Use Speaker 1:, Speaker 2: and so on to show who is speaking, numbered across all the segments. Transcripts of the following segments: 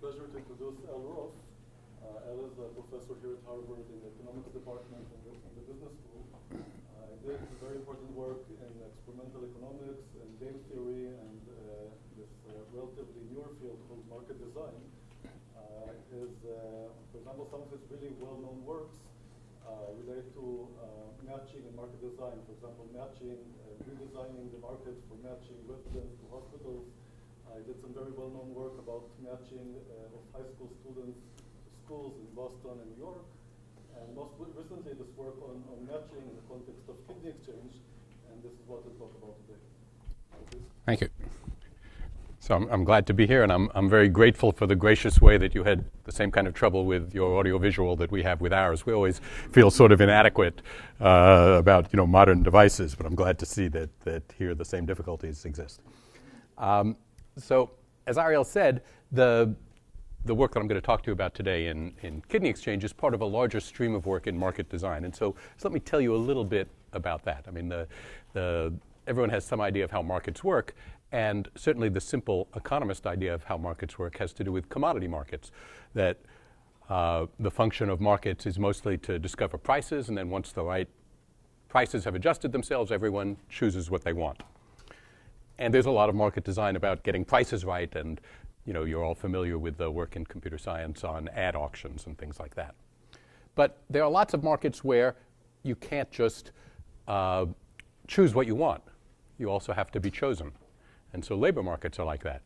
Speaker 1: pleasure to introduce Al Roth. Al is a professor here at Harvard in the Economics Department and the Business School. He did very important work in experimental economics and game theory and this relatively newer field called market design. For example, some of his really well-known works relate to matching and market design. For example, redesigning the market for matching residents to hospitals. I did some very well-known work about matching of high school students to schools in Boston and New York. And most recently, this work on matching in the context of kidney exchange. And this is what we'll talk about today.
Speaker 2: Thank you. So I'm glad to be here, and I'm very grateful for the gracious way that you had the same kind of trouble with your audiovisual that we have with ours. We always feel sort of inadequate about modern devices, but I'm glad to see that here the same difficulties exist. So as Ariel said, the work that I'm going to talk to you about today in kidney exchange is part of a larger stream of work in market design. And so let me tell you a little bit about that. I mean, everyone has some idea of how markets work. And certainly the simple economist idea of how markets work has to do with commodity markets, that the function of markets is mostly to discover prices, and then once the right prices have adjusted themselves, everyone chooses what they want. And there's a lot of market design about getting prices right, and you're all familiar with the work in computer science on ad auctions and things like that. But there are lots of markets where you can't just choose what you want. You also have to be chosen. And so labor markets are like that.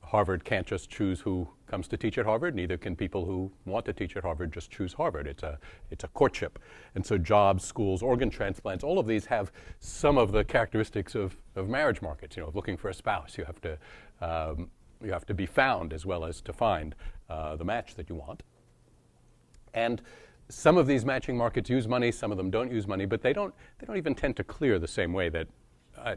Speaker 2: Harvard can't just choose who comes to teach at Harvard. Neither can people who want to teach at Harvard just choose Harvard. It's a courtship. And so jobs, schools, organ transplants, all of these have some of the characteristics of marriage markets. Looking for a spouse, you have to be found as well as to find the match that you want. And some of these matching markets use money, some of them don't use money, but they don't even tend to clear the same way that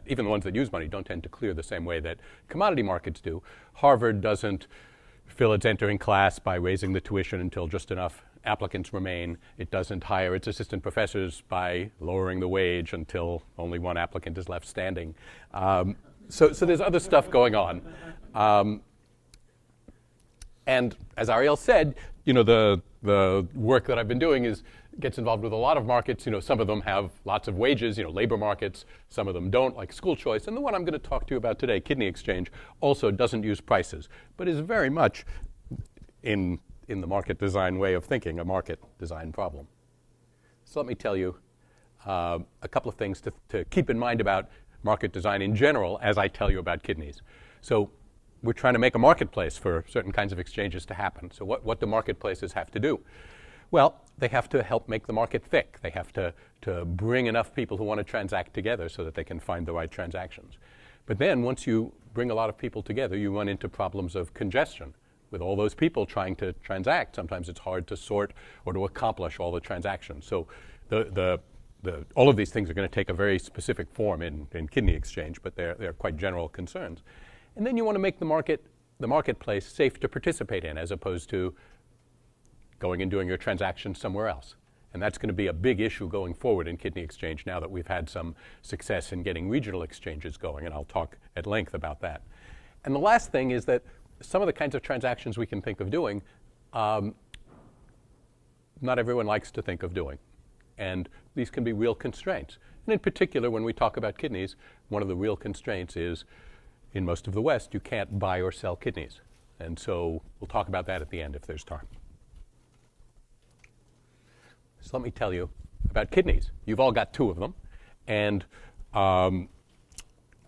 Speaker 2: even the ones that use money don't tend to clear the same way that commodity markets do. Harvard doesn't fill its entering class by raising the tuition until just enough applicants remain. It doesn't hire its assistant professors by lowering the wage until only one applicant is left standing. So there's other stuff going on. And as Ariel said, the work that I've been doing gets involved with a lot of markets. Some of them have lots of wages, labor markets. Some of them don't, like school choice. And the one I'm going to talk to you about today, kidney exchange, also doesn't use prices, but is very much in the market design way of thinking, a market design problem. So let me tell you a couple of things to keep in mind about market design in general as I tell you about kidneys. So we're trying to make a marketplace for certain kinds of exchanges to happen. So what do marketplaces have to do? Well, they have to help make the market thick. They have to bring enough people who want to transact together so that they can find the right transactions. But then once you bring a lot of people together, you run into problems of congestion. With all those people trying to transact, sometimes it's hard to sort or to accomplish all the transactions. So all of these things are going to take a very specific form in kidney exchange, but they're quite general concerns. And then you want to make the marketplace safe to participate in, as opposed to going and doing your transactions somewhere else. And that's going to be a big issue going forward in kidney exchange now that we've had some success in getting regional exchanges going, and I'll talk at length about that. And the last thing is that some of the kinds of transactions we can think of doing, not everyone likes to think of doing. And these can be real constraints. And in particular, when we talk about kidneys, one of the real constraints is, in most of the West, you can't buy or sell kidneys. And so we'll talk about that at the end if there's time. So let me tell you about kidneys. You've all got two of them, and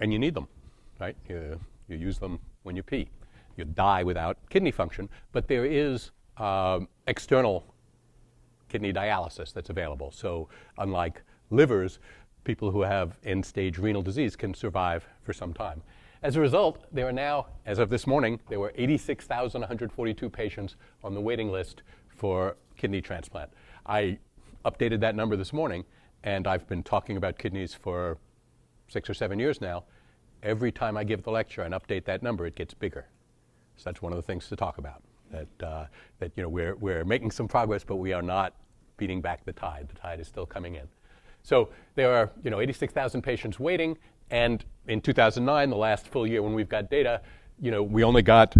Speaker 2: you need them, right? You use them when you pee. You die without kidney function, but there is external kidney dialysis that's available. So unlike livers, people who have end-stage renal disease can survive for some time. As a result, there are now, as of this morning, there were 86,142 patients on the waiting list for kidney transplant. I updated that number this morning, and I've been talking about kidneys for 6 or 7 years now. Every time I give the lecture and update that number, it gets bigger. So that's one of the things to talk about, that we're making some progress, but we are not beating back the tide. The tide is still coming in. So there are 86,000 patients waiting, and in 2009, the last full year when we've got data, we only got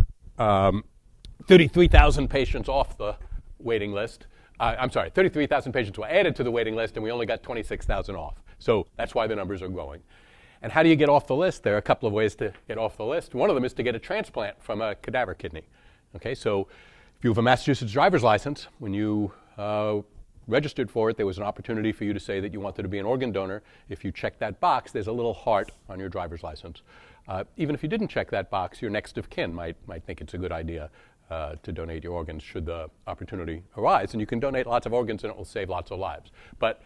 Speaker 2: 33,000 patients off the waiting list. 33,000 patients were added to the waiting list, and we only got 26,000 off. So that's why the numbers are growing. And how do you get off the list? There are a couple of ways to get off the list. One of them is to get a transplant from a cadaver kidney. Okay, so if you have a Massachusetts driver's license, when you registered for it, there was an opportunity for you to say that you wanted to be an organ donor. If you check that box, there's a little heart on your driver's license. Even if you didn't check that box, your next of kin might think it's a good idea to donate your organs should the opportunity arise. And you can donate lots of organs and it will save lots of lives. But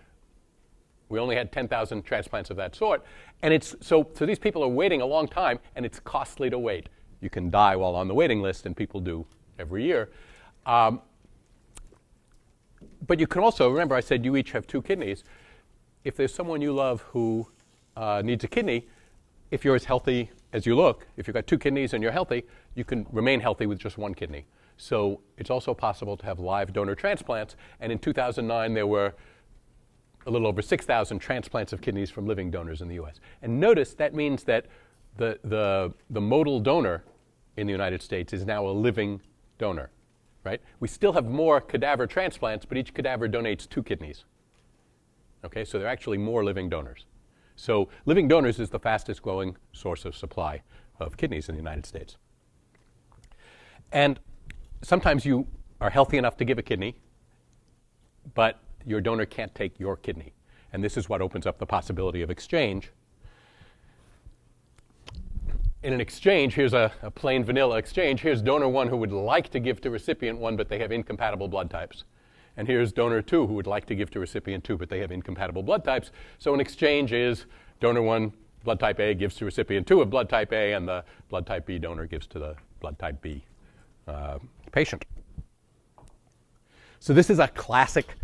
Speaker 2: we only had 10,000 transplants of that sort. And so these people are waiting a long time, and it's costly to wait. You can die while on the waiting list, and people do every year. But you can also, remember I said you each have 2 kidneys. If there's someone you love who needs a kidney, if you're as healthy as you look, if you've got 2 kidneys and you're healthy, you can remain healthy with just 1 kidney. So it's also possible to have live donor transplants. And in 2009, there were a little over 6,000 transplants of kidneys from living donors in the U.S. And notice that means that the modal donor in the United States is now a living donor, right? We still have more cadaver transplants, but each cadaver donates 2 kidneys. Okay, so there are actually more living donors. So living donors is the fastest growing source of supply of kidneys in the United States. And sometimes you are healthy enough to give a kidney, but your donor can't take your kidney. And this is what opens up the possibility of exchange. In an exchange, here's a plain vanilla exchange. Here's donor 1 who would like to give to recipient 1, but they have incompatible blood types. And here's donor 2 who would like to give to recipient 2, but they have incompatible blood types. So an exchange is donor 1, blood type A, gives to recipient 2 of blood type A, and the blood type B donor gives to the blood type B patient. So this is a classic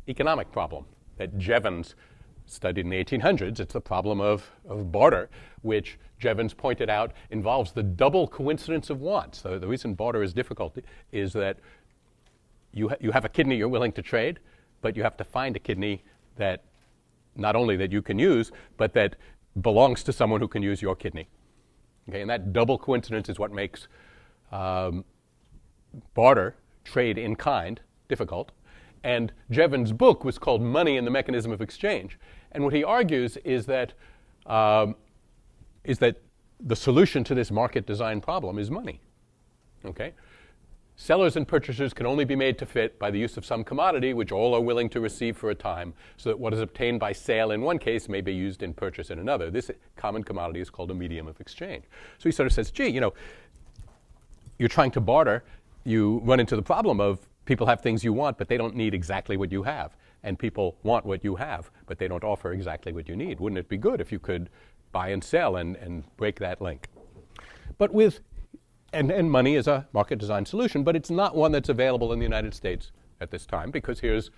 Speaker 2: economic problem that Jevons studied in the 1800s. It's the problem of barter, which Jevons pointed out involves the double coincidence of wants. So the reason barter is difficult is that you have a kidney you're willing to trade, but you have to find a kidney that not only that you can use, but that belongs to someone who can use your kidney. Okay, and that double coincidence is what makes barter, trade in kind, difficult. And Jevons' book was called Money and the Mechanism of Exchange. And what he argues is that the solution to this market design problem is money. Okay? Sellers and purchasers can only be made to fit by the use of some commodity which all are willing to receive for a time, so that what is obtained by sale in one case may be used in purchase in another. This common commodity is called a medium of exchange. So he sort of says, gee, you're trying to barter. You run into the problem of people have things you want, but they don't need exactly what you have. And people want what you have, but they don't offer exactly what you need. Wouldn't it be good if you could buy and sell and break that link? But and money is a market design solution, but it's not one that's available in the United States at this time, because here's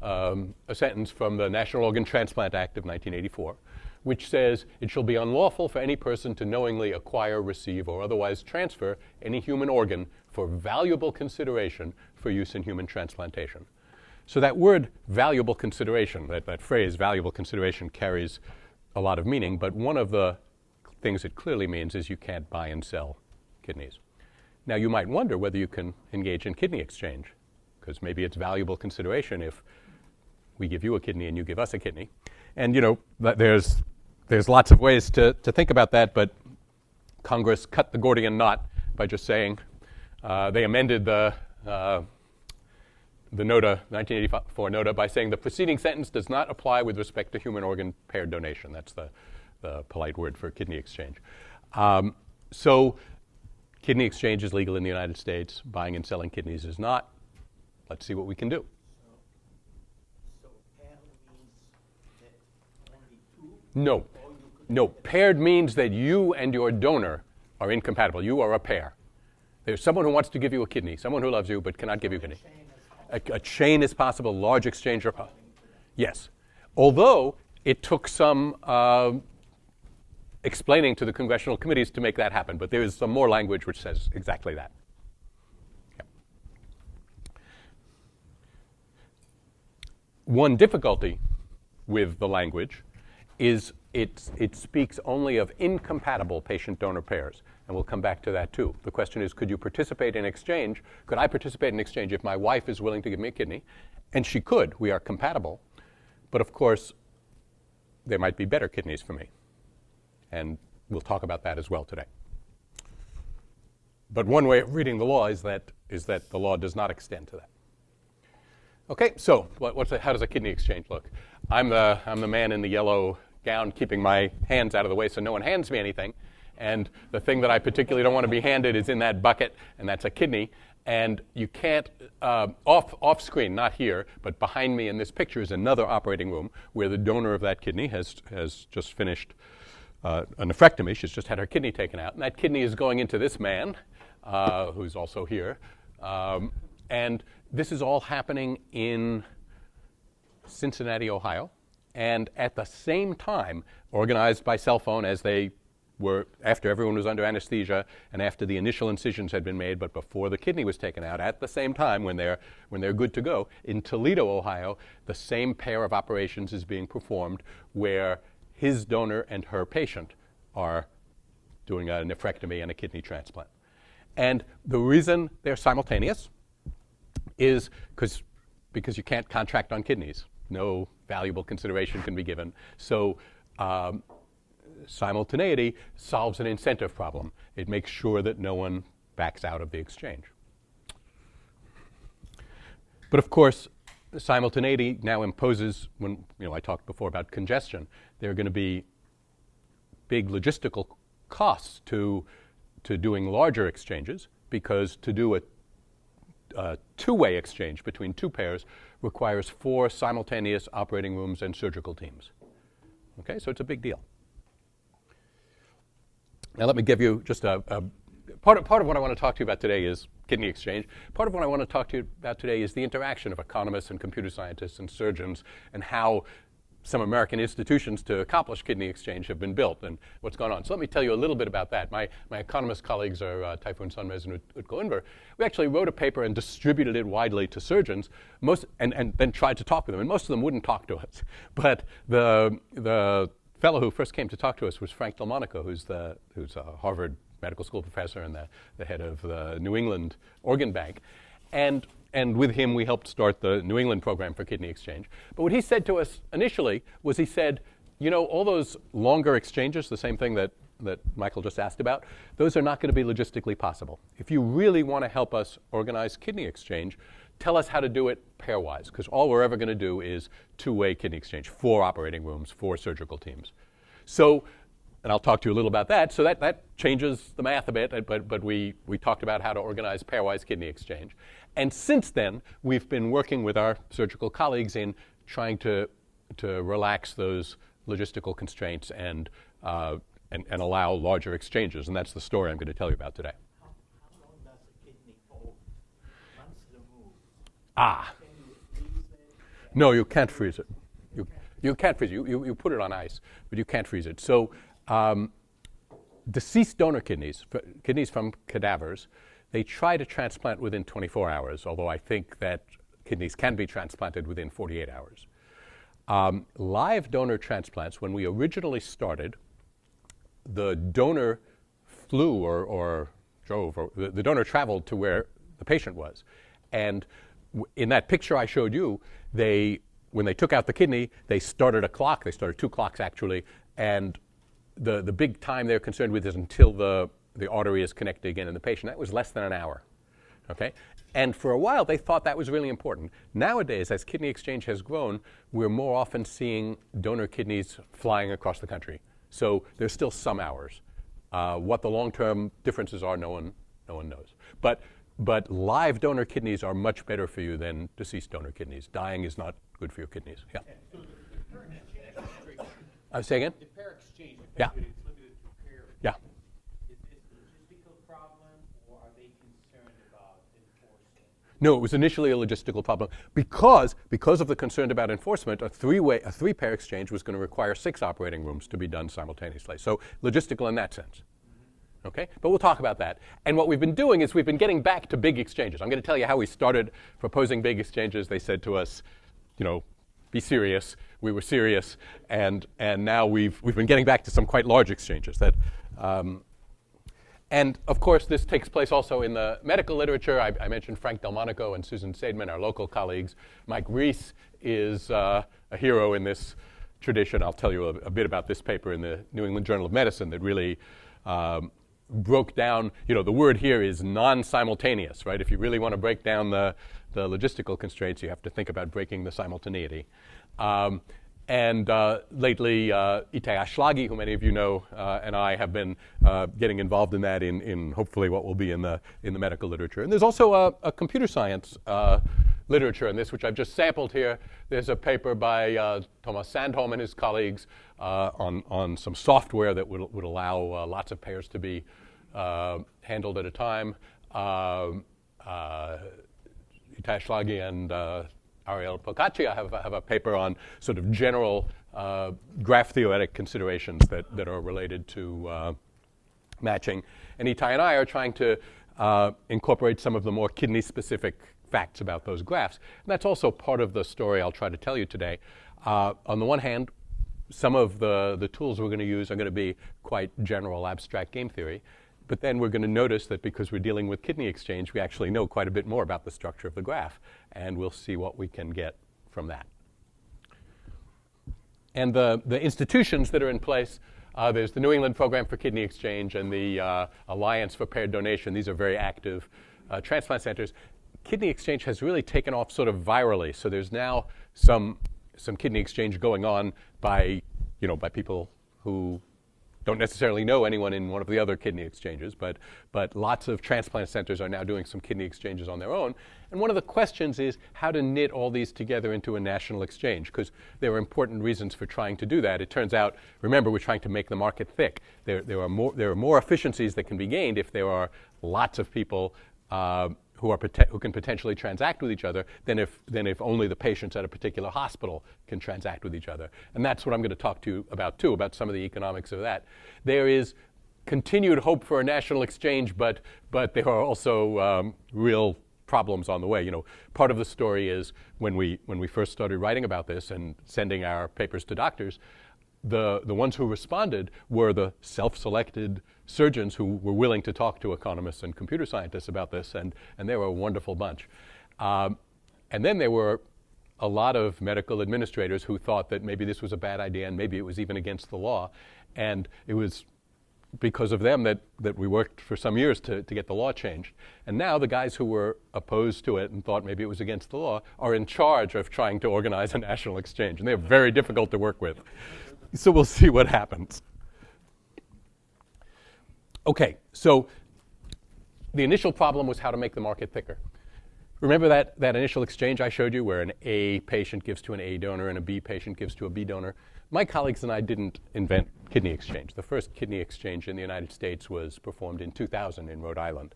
Speaker 2: a sentence from the National Organ Transplant Act of 1984, which says it shall be unlawful for any person to knowingly acquire, receive, or otherwise transfer any human organ for valuable consideration for use in human transplantation. So that word valuable consideration, that phrase valuable consideration, carries a lot of meaning, but one of the things it clearly means is you can't buy and sell kidneys. Now you might wonder whether you can engage in kidney exchange, because maybe it's valuable consideration if we give you a kidney and you give us a kidney. And there's lots of ways to think about that, but Congress cut the Gordian knot by just saying, they amended the NOTA, 1984 NOTA, by saying the preceding sentence does not apply with respect to human organ paired donation. That's the polite word for kidney exchange. So kidney exchange is legal in the United States. Buying and selling kidneys is not. Let's see what we can do.
Speaker 3: So paired means that only 2?
Speaker 2: No. No. Paired means that you and your donor are incompatible. You are a pair. There's someone who wants to give you a kidney, someone who loves you but cannot give you a kidney. A chain is possible, large exchange are possible. Yes. Although it took some explaining to the congressional committees to make that happen, but there is some more language which says exactly that. Yeah. One difficulty with the language it speaks only of incompatible patient-donor pairs. And we'll come back to that too. The question is, could you participate in exchange? Could I participate in exchange if my wife is willing to give me a kidney? And she could. We are compatible. But of course, there might be better kidneys for me. And we'll talk about that as well today. But one way of reading the law is that the law does not extend to that. Okay, so how does a kidney exchange look? I'm the man in the yellow gown keeping my hands out of the way so no one hands me anything. And the thing that I particularly don't want to be handed is in that bucket, and that's a kidney. And you can't, off screen, not here, but behind me in this picture is another operating room where the donor of that kidney has just finished a nephrectomy. She's just had her kidney taken out. And that kidney is going into this man, who's also here. And this is all happening in Cincinnati, Ohio. And at the same time, organized by cell phone as they were, after everyone was under anesthesia and after the initial incisions had been made, but before the kidney was taken out, at the same time when they're good to go, in Toledo, Ohio, the same pair of operations is being performed where his donor and her patient are doing a nephrectomy and a kidney transplant. And the reason they're simultaneous is because you can't contract on kidneys. No valuable consideration can be given. So simultaneity solves an incentive problem. It makes sure that no one backs out of the exchange. But of course, simultaneity now imposes, when I talked before about congestion, there are going to be big logistical costs to doing larger exchanges, because to do a two-way exchange between two pairs requires 4 simultaneous operating rooms and surgical teams. Okay, so it's a big deal. Now let me give you just a part of what I want to talk to you about today is kidney exchange. Part of what I want to talk to you about today is the interaction of economists and computer scientists and surgeons and how some American institutions to accomplish kidney exchange have been built and what's gone on. So let me tell you a little bit about that. My economist colleagues are Tayfun Sönmez and Utku Ünver. We actually wrote a paper and distributed it widely to surgeons, and then tried to talk with them. And most of them wouldn't talk to us. But the fellow who first came to talk to us was Frank Delmonico, who's a Harvard medical school professor and the head of the New England Organ Bank. And with him, we helped start the New England program for kidney exchange. But what he said to us initially was he said, all those longer exchanges, the same thing that Michael just asked about, those are not going to be logistically possible. If you really want to help us organize kidney exchange, tell us how to do it pairwise, because all we're ever going to do is two-way kidney exchange, 4 operating rooms, 4 surgical teams. So, and I'll talk to you a little about that. So that changes the math a bit, but we talked about how to organize pairwise kidney exchange. And since then, we've been working with our surgical colleagues in trying to relax those logistical constraints and allow larger exchanges. And that's the story I'm going to tell you about today.
Speaker 3: How long does a kidney hold once removed?
Speaker 2: Can you freeze it? No, you can't freeze it. You can't freeze it. You put it on ice, but you can't freeze it. So deceased donor kidneys from cadavers, they try to transplant within 24 hours, although I think that kidneys can be transplanted within 48 hours. Live donor transplants, when we originally started, the donor flew or drove, or the donor traveled to where the patient was. And in that picture I showed you, when they took out the kidney, they started a clock. They started 2 clocks, actually. And the big time they're concerned with is until the artery is connected again in the patient. That was less than an hour. Okay? And for a while, they thought that was really important. Nowadays, as kidney exchange has grown, we're more often seeing donor kidneys flying across the country. So there's still some hours. What the long-term differences are, no one knows. But live donor kidneys are much better for you than deceased donor kidneys. Dying is not good for your kidneys. Yeah.
Speaker 4: So the pair exchange,
Speaker 2: Say again?
Speaker 4: the pair exchange,
Speaker 2: Yeah.
Speaker 4: it's limited to pair.
Speaker 2: Yeah.
Speaker 4: Is this a logistical problem, or are they concerned about enforcing?
Speaker 2: No, it was initially a logistical problem because of the concern about enforcement. A 3-pair exchange was going to require 6 operating rooms to be done simultaneously. So logistical in that sense. Okay, but we'll talk about that. And what we've been doing is we've been getting back to big exchanges. I'm going to tell you how we started proposing big exchanges. They said to us, be serious. We were serious, and now we've been getting back to some quite large exchanges. And of course, this takes place also in the medical literature. I mentioned Frank Delmonico and Susan Seidman, our local colleagues. Mike Reese is a hero in this tradition. I'll tell you a bit about this paper in the New England Journal of Medicine that really broke down, the word here is non-simultaneous, right? If you really want to break down the logistical constraints, you have to think about breaking the simultaneity. And lately, Itai Ashlagi, who many of you know, and I have been getting involved in that in hopefully what will be in the medical literature. And there's also a computer science literature in this, which I've just sampled here. There's a paper by Thomas Sandholm and his colleagues on some software that would allow lots of pairs to be handled at a time. Itai Ashlagi and Ariel Procaccia have a paper on sort of general graph theoretic considerations that are related to matching. And Itai and I are trying to incorporate some of the more kidney-specific facts about those graphs. And that's also part of the story I'll try to tell you today. On the one hand, some of the tools we're going to use are going to be quite general abstract game theory. But then we're going to notice that because we're dealing with kidney exchange, we actually know quite a bit more about the structure of the graph. And we'll see what we can get from that. And the institutions that are in place, there's the New England Program for Kidney Exchange and the Alliance for Paired Donation. These are very active transplant centers. Kidney exchange has really taken off sort of virally. So there's now some kidney exchange going on by people who don't necessarily know anyone in one of the other kidney exchanges, but lots of transplant centers are now doing some kidney exchanges on their own. And one of the questions is how to knit all these together into a national exchange, because there are important reasons for trying to do that. It turns out, remember, we're trying to make the market thick. There are more efficiencies that can be gained if there are lots of people who can potentially transact with each other than if only the patients at a particular hospital can transact with each other. And that's what I'm going to talk to you about too, about some of the economics of that. There is continued hope for a national exchange, but there are also real problems on the way. Part of the story is when we first started writing about this and sending our papers to doctors, the ones who responded were the self-selected surgeons who were willing to talk to economists and computer scientists about this, and they were a wonderful bunch. And then there were a lot of medical administrators who thought that maybe this was a bad idea and maybe it was even against the law. And it was because of them that we worked for some years to get the law changed. And now the guys who were opposed to it and thought maybe it was against the law are in charge of trying to organize a national exchange. And they're very difficult to work with. So we'll see what happens. Okay, so the initial problem was how to make the market thicker. Remember that initial exchange I showed you where an A patient gives to an A donor and a B patient gives to a B donor? My colleagues and I didn't invent kidney exchange. The first kidney exchange in the United States was performed in 2000 in Rhode Island.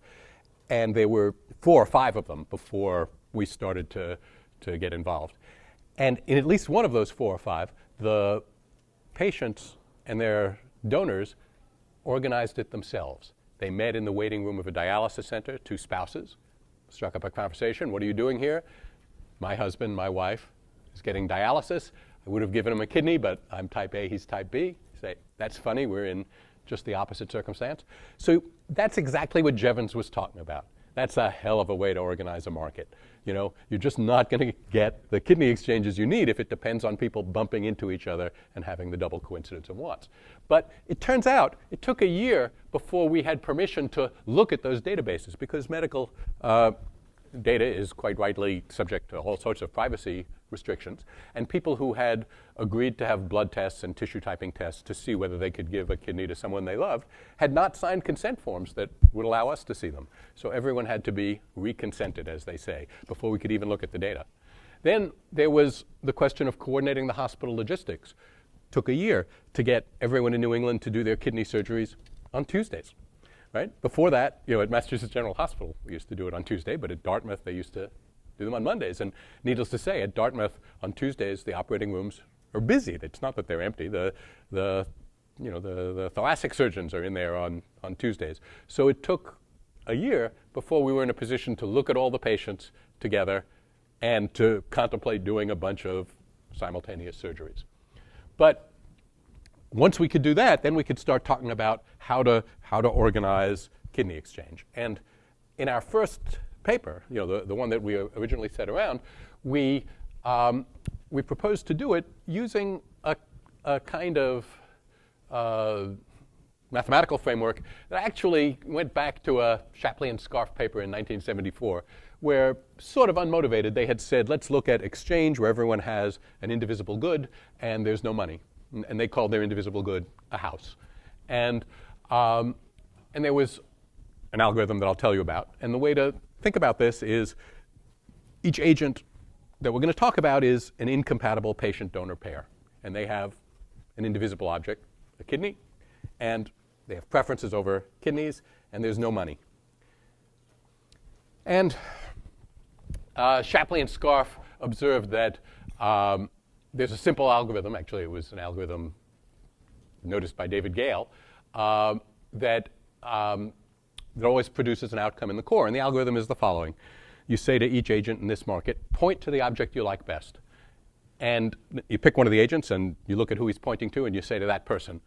Speaker 2: And there were 4 or 5 of them before we started to get involved. And in at least one of those 4 or 5, the patients and their donors organized it themselves. They met in the waiting room of a dialysis center, 2 spouses, struck up a conversation. What are you doing here? My husband, my wife, is getting dialysis. I would have given him a kidney, but I'm type A, he's type B. Say, that's funny, we're in just the opposite circumstance. So that's exactly what Jevons was talking about. That's a hell of a way to organize a market. You're just not going to get the kidney exchanges you need if it depends on people bumping into each other and having the double coincidence of wants. But it turns out it took a year before we had permission to look at those databases because medical data is quite rightly subject to all sorts of privacy restrictions. And people who had agreed to have blood tests and tissue typing tests to see whether they could give a kidney to someone they loved had not signed consent forms that would allow us to see them. So everyone had to be reconsented, as they say, before we could even look at the data. Then there was the question of coordinating the hospital logistics. Took a year to get everyone in New England to do their kidney surgeries on Tuesdays. Right? Before that, at Massachusetts General Hospital, we used to do it on Tuesday, but at Dartmouth, they used to do them on Mondays. And needless to say, at Dartmouth, on Tuesdays, the operating rooms are busy. It's not that they're empty. The thoracic surgeons are in there on Tuesdays. So it took a year before we were in a position to look at all the patients together and to contemplate doing a bunch of simultaneous surgeries. But once we could do that, then we could start talking about how to organize kidney exchange. And in our first paper, the one that we originally set around, we proposed to do it using a kind of mathematical framework that actually went back to a Shapley and Scarf paper in 1974, where, sort of unmotivated, they had said, let's look at exchange where everyone has an indivisible good and there's no money. And they called their indivisible good a house. And there was an algorithm that I'll tell you about. And the way to think about this is each agent that we're going to talk about is an incompatible patient-donor pair. And they have an indivisible object, a kidney, and they have preferences over kidneys, and there's no money. And Shapley and Scarf observed that there's a simple algorithm, actually it was an algorithm noticed by David Gale, that always produces an outcome in the core. And the algorithm is the following. You say to each agent in this market, point to the object you like best. And you pick one of the agents and you look at who he's pointing to and you say to that person,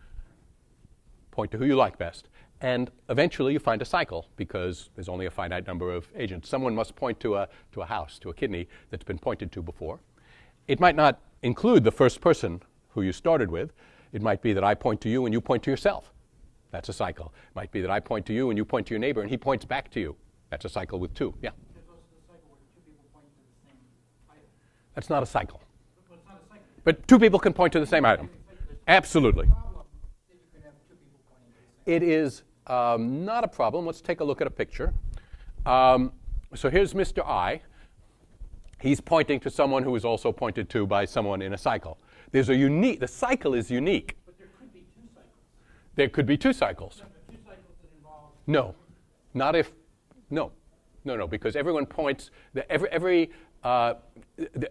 Speaker 2: point to who you like best. And eventually you find a cycle because there's only a finite number of agents. Someone must point to a house, to a kidney that's been pointed to before. It might not include the first person who you started with. It might be that I point to you and you point to yourself. That's a cycle. It might be that I point to you and you point to your neighbor and he points back to you. That's a cycle with two. Yeah?
Speaker 4: There's also the cycle where two people point to the same item.
Speaker 2: That's not a cycle.
Speaker 4: Well, it's not a cycle.
Speaker 2: But two people can point to the same item. Absolutely.
Speaker 4: Problem is you can have two people pointing to the same
Speaker 2: It is not a problem. Let's take a look at a picture. So here's Mr. I. He's pointing to someone who is also pointed to by someone in a cycle. The cycle is unique.
Speaker 4: But there could be two cycles.
Speaker 2: There could be two cycles.
Speaker 4: No, but two cycles that involve...
Speaker 2: No, not if, no, because everyone points,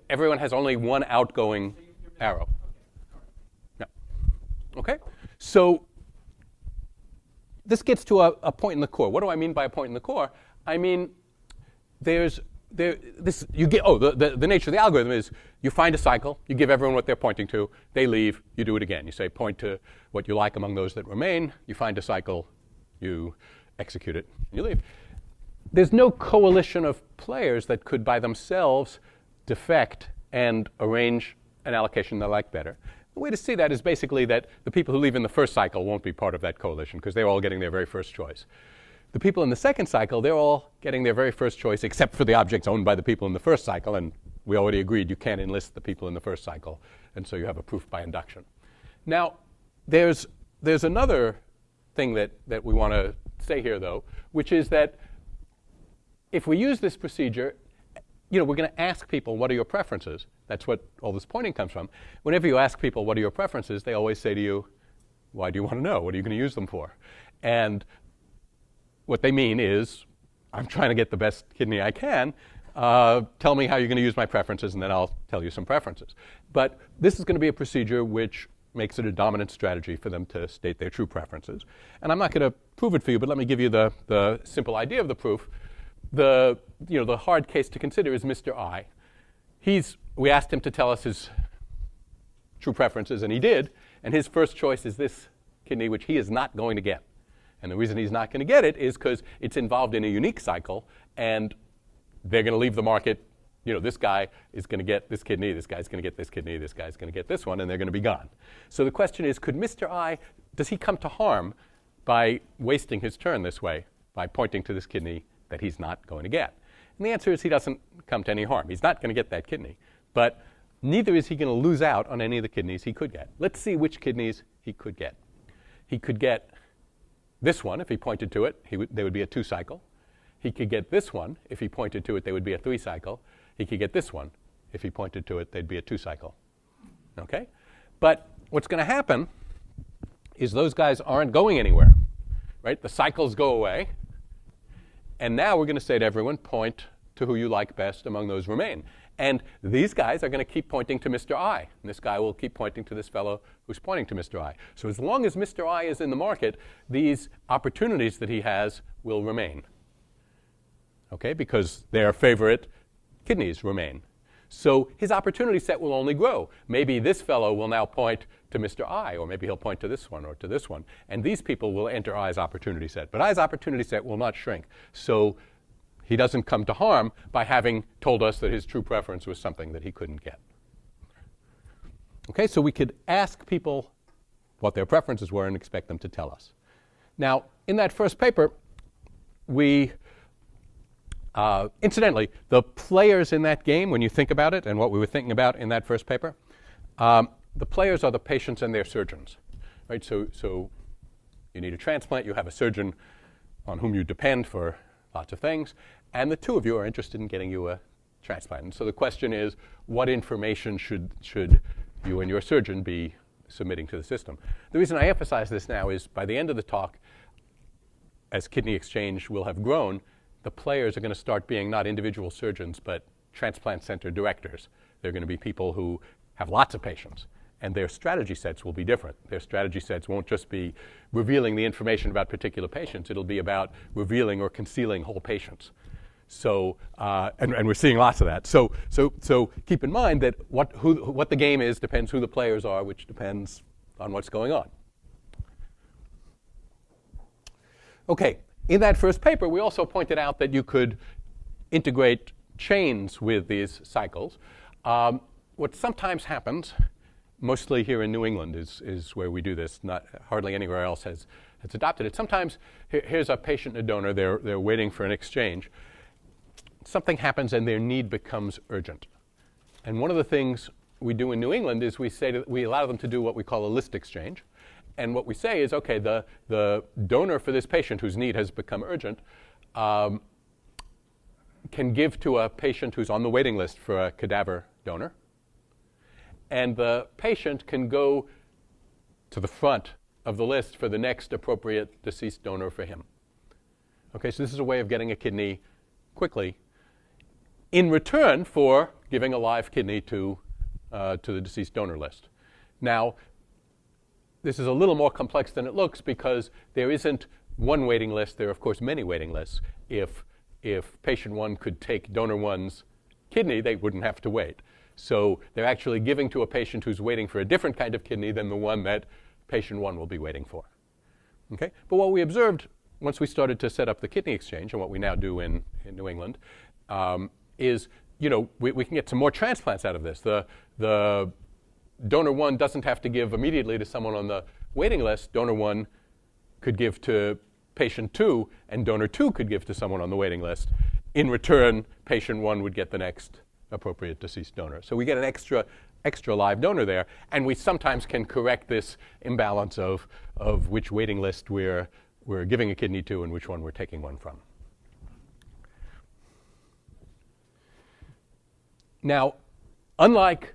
Speaker 2: everyone has only one outgoing arrow.
Speaker 4: Okay, all right.
Speaker 2: Yeah. Okay, so this gets to a point in the core. What do I mean by a point in the core? I mean, the nature of the algorithm is you find a cycle, you give everyone what they're pointing to, they leave, you do it again. You say point to what you like among those that remain, you find a cycle, you execute it, and you leave. There's no coalition of players that could by themselves defect and arrange an allocation they like better. The way to see that is basically that the people who leave in the first cycle won't be part of that coalition because they're all getting their very first choice. The people in the second cycle, they're all getting their very first choice except for the objects owned by the people in the first cycle, and we already agreed you can't enlist the people in the first cycle, and so you have a proof by induction. Now, there's another thing that we want to say here, though, which is that if we use this procedure, we're going to ask people, what are your preferences? That's what all this pointing comes from. Whenever you ask people, what are your preferences, they always say to you, why do you want to know? What are you going to use them for? And what they mean is, I'm trying to get the best kidney I can. Tell me how you're going to use my preferences, and then I'll tell you some preferences. But this is going to be a procedure which makes it a dominant strategy for them to state their true preferences. And I'm not going to prove it for you, but let me give you the simple idea of the proof. The hard case to consider is Mr. I. We asked him to tell us his true preferences, and he did. And his first choice is this kidney, which he is not going to get. And the reason he's not going to get it is because it's involved in a unique cycle, and they're going to leave the market. This guy is going to get this kidney, this guy's going to get this kidney, this guy's going to get this one, and they're going to be gone. So the question is, could Mr. I, does he come to harm by wasting his turn this way, by pointing to this kidney that he's not going to get? And the answer is he doesn't come to any harm. He's not going to get that kidney. But neither is he going to lose out on any of the kidneys he could get. Let's see which kidneys he could get. He could get this one. If he pointed to it, there would be a 2-cycle. He could get this one. If he pointed to it, there would be a 3-cycle. He could get this one. If he pointed to it, there'd be a 2-cycle. Okay? But what's going to happen is those guys aren't going anywhere. Right? The cycles go away. And now we're going to say to everyone, point to who you like best among those remain. And these guys are going to keep pointing to Mr. I. And this guy will keep pointing to this fellow who's pointing to Mr. I. So as long as Mr. I is in the market, these opportunities that he has will remain. Okay? Because their favorite kidneys remain. So his opportunity set will only grow. Maybe this fellow will now point to Mr. I, or maybe he'll point to this one or to this one. And these people will enter I's opportunity set. But I's opportunity set will not shrink. So he doesn't come to harm by having told us that his true preference was something that he couldn't get. Okay, so we could ask people what their preferences were and expect them to tell us. Now, in that first paper, we incidentally, the players in that game, when you think about it, and what we were thinking about in that first paper, the players are the patients and their surgeons, right? So you need a transplant, you have a surgeon on whom you depend for lots of things, and the two of you are interested in getting you a transplant. And so the question is, what information should you and your surgeon be submitting to the system? The reason I emphasize this now is by the end of the talk, as kidney exchange will have grown, the players are going to start being not individual surgeons, but transplant center directors. They're going to be people who have lots of patients, and their strategy sets will be different. Their strategy sets won't just be revealing the information about particular patients. It'll be about revealing or concealing whole patients. So, and we're seeing lots of that. So keep in mind that what the game is depends who the players are, which depends on what's going on. Okay. In that first paper, we also pointed out that you could integrate chains with these cycles. What sometimes happens, mostly here in New England is where we do this, not hardly anywhere else has adopted it. Sometimes here's a patient and a donor, they're waiting for an exchange. Something happens and their need becomes urgent. And one of the things we do in New England is we allow them to do what we call a list exchange. And what we say is, okay, the donor for this patient whose need has become urgent can give to a patient who's on the waiting list for a cadaver donor. And the patient can go to the front of the list for the next appropriate deceased donor for him. Okay, so this is a way of getting a kidney quickly in return for giving a live kidney to the deceased donor list. Now, this is a little more complex than it looks because there isn't one waiting list. There are, of course, many waiting lists. If patient one could take donor one's kidney, they wouldn't have to wait. So they're actually giving to a patient who's waiting for a different kind of kidney than the one that patient one will be waiting for. Okay? But what we observed once we started to set up the kidney exchange, and what we now do in New England, is we can get some more transplants out of this. The donor one doesn't have to give immediately to someone on the waiting list. Donor one could give to patient two, and donor two could give to someone on the waiting list. In return, patient one would get the next appropriate deceased donor. So we get an extra live donor there, and we sometimes can correct this imbalance of which waiting list we're giving a kidney to and which one we're taking one from. Now, unlike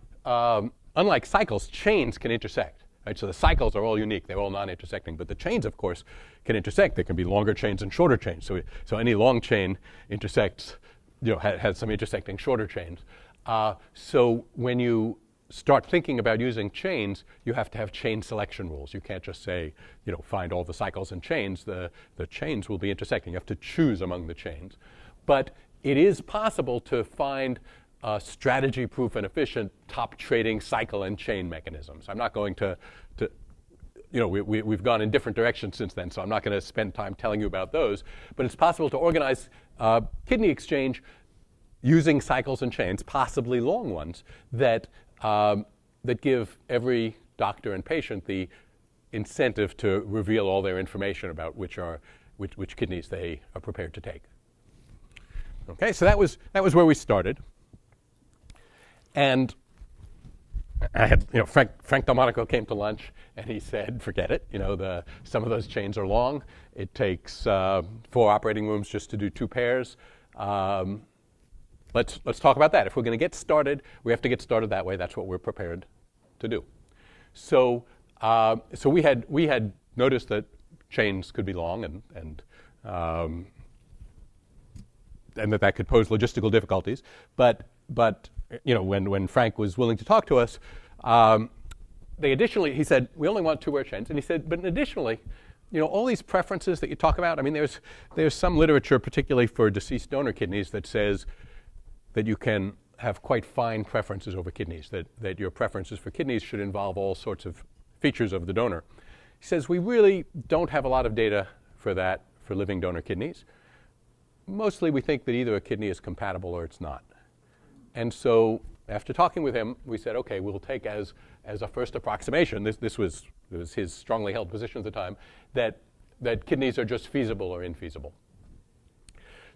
Speaker 2: cycles, chains can intersect. Right? So the cycles are all unique. They're all non-intersecting. But the chains, of course, can intersect. There can be longer chains and shorter chains. So any long chain intersects, has some intersecting shorter chains. So when you start thinking about using chains, you have to have chain selection rules. You can't just say, find all the cycles and chains. The chains will be intersecting. You have to choose among the chains. But it is possible to find strategy-proof and efficient top trading cycle and chain mechanisms. I'm not going to we've gone in different directions since then, so I'm not going to spend time telling you about those. But it's possible to organize kidney exchange using cycles and chains, possibly long ones, that give every doctor and patient the incentive to reveal all their information about which kidneys they are prepared to take. Okay, so that was where we started. And I had, Frank Delmonico came to lunch and he said, forget it. Some of those chains are long. It takes 4 operating rooms just to do 2 pairs. Let's talk about that. If we're going to get started, we have to get started that way. That's what we're prepared to do. So we had noticed that chains could be long and that could pose logistical difficulties. But when Frank was willing to talk to us, he said, we only want 2-word chains. And he said, but additionally, all these preferences that you talk about, there's some literature, particularly for deceased donor kidneys, that says that you can have quite fine preferences over kidneys, that your preferences for kidneys should involve all sorts of features of the donor. He says we really don't have a lot of data for that for living donor kidneys. Mostly we think that either a kidney is compatible or it's not. And so after talking with him, we said, okay, we'll take as a first approximation, this was his strongly held position at the time, that kidneys are just feasible or infeasible.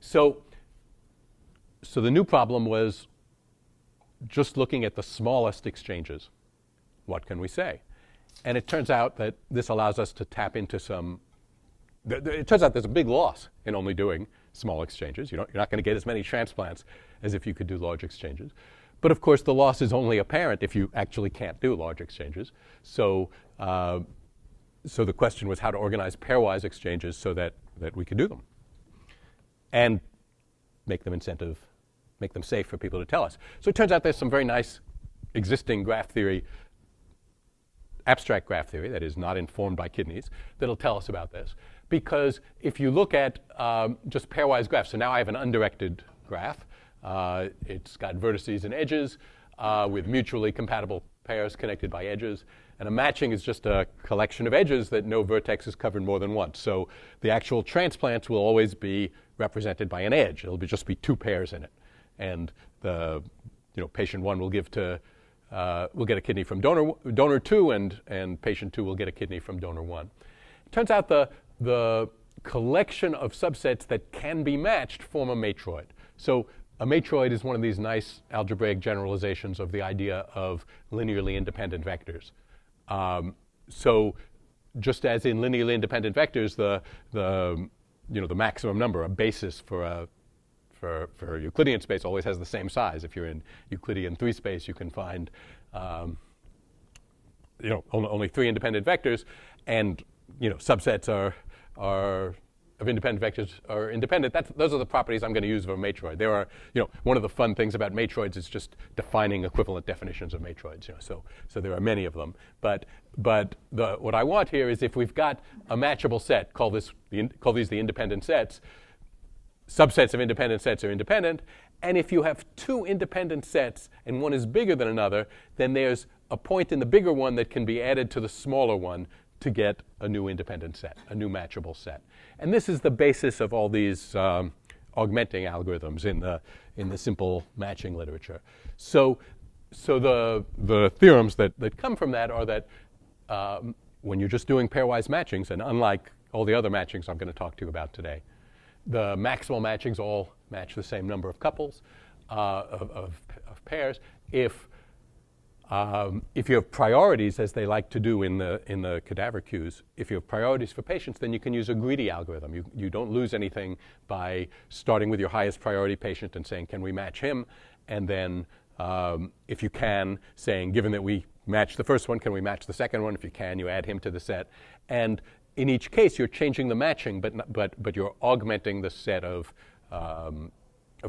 Speaker 2: So the new problem was just looking at the smallest exchanges. What can we say? And it turns out that this allows us to tap into some, it turns out there's a big loss in only doing small exchanges. You're not going to get as many transplants as if you could do large exchanges. But of course, the loss is only apparent if you actually can't do large exchanges. So the question was how to organize pairwise exchanges so that we could do them and make them safe for people to tell us. So it turns out there's some very nice existing graph theory, abstract graph theory that is not informed by kidneys, that'll tell us about this. Because if you look at just pairwise graphs, so now I have an undirected graph. It's got vertices and edges with mutually compatible pairs connected by edges. And a matching is just a collection of edges that no vertex is covered more than once. So the actual transplants will always be represented by an edge. It'll just be two pairs in it. And the patient 1 will get a kidney from donor 2, and patient 2 will get a kidney from donor 1. It turns out the collection of subsets that can be matched form a matroid. So a matroid is one of these nice algebraic generalizations of the idea of linearly independent vectors. So just as in linearly independent vectors, the maximum number, a basis for Euclidean space always has the same size. If you're in Euclidean 3 space, you can find only 3 independent vectors, and subsets are of independent vectors are independent. Those are the properties I'm going to use of a matroid. There are, one of the fun things about matroids is just defining equivalent definitions of matroids. So there are many of them. But what I want here is if we've got a matchable set, call these the independent sets. Subsets of independent sets are independent. And if you have 2 independent sets and one is bigger than another, then there's a point in the bigger one that can be added to the smaller one to get a new independent set, a new matchable set. And this is the basis of all these augmenting algorithms in the simple matching literature. So the theorems that come from that are that when you're just doing pairwise matchings, and unlike all the other matchings I'm going to talk to you about today, the maximal matchings all match the same number of couples of pairs. If you have priorities, as they like to do in the cadaver queues, if you have priorities for patients, then you can use a greedy algorithm. You don't lose anything by starting with your highest priority patient and saying, can we match him? And then if you can, saying, given that we match the first one, can we match the second one? If you can, you add him to the set. And in each case, you're changing the matching, but you're augmenting the set of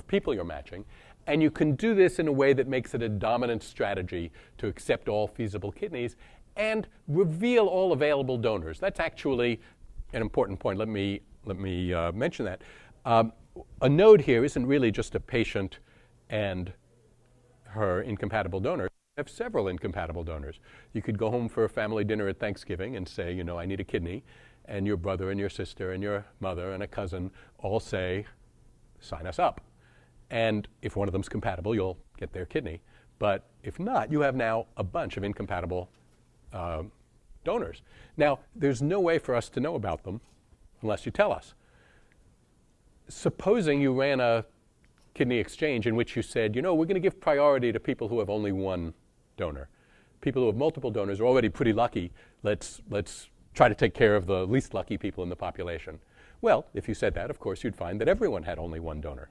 Speaker 2: people you're matching. And you can do this in a way that makes it a dominant strategy to accept all feasible kidneys and reveal all available donors. That's actually an important point. Let me mention that. A node here isn't really just a patient and her incompatible donor. You have several incompatible donors. You could go home for a family dinner at Thanksgiving and say, I need a kidney. And your brother and your sister and your mother and a cousin all say, sign us up. And if one of them's compatible, you'll get their kidney. But if not, you have now a bunch of incompatible donors. Now, there's no way for us to know about them unless you tell us. Supposing you ran a kidney exchange in which you said, we're going to give priority to people who have only one donor. People who have multiple donors are already pretty lucky. Let's try to take care of the least lucky people in the population. Well, if you said that, of course, you'd find that everyone had only one donor.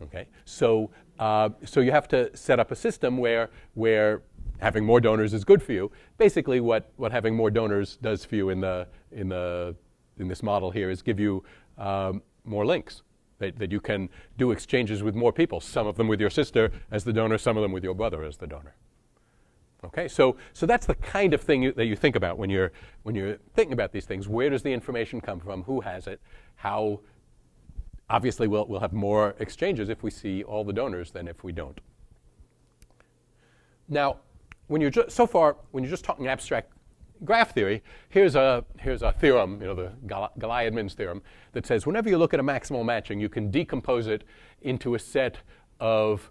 Speaker 2: Okay, so you have to set up a system where having more donors is good for you. Basically, what having more donors does for you in this model here is give you more links that you can do exchanges with more people. Some of them with your sister as the donor, some of them with your brother as the donor. Okay, so that's the kind of thing that you think about when you're thinking about these things. Where does the information come from? Who has it? How? Obviously, we'll have more exchanges if we see all the donors than if we don't. Now, when you're so far, when you're just talking abstract graph theory, here's a theorem, the Galiadmin's theorem, that says whenever you look at a maximal matching, you can decompose it into a set of,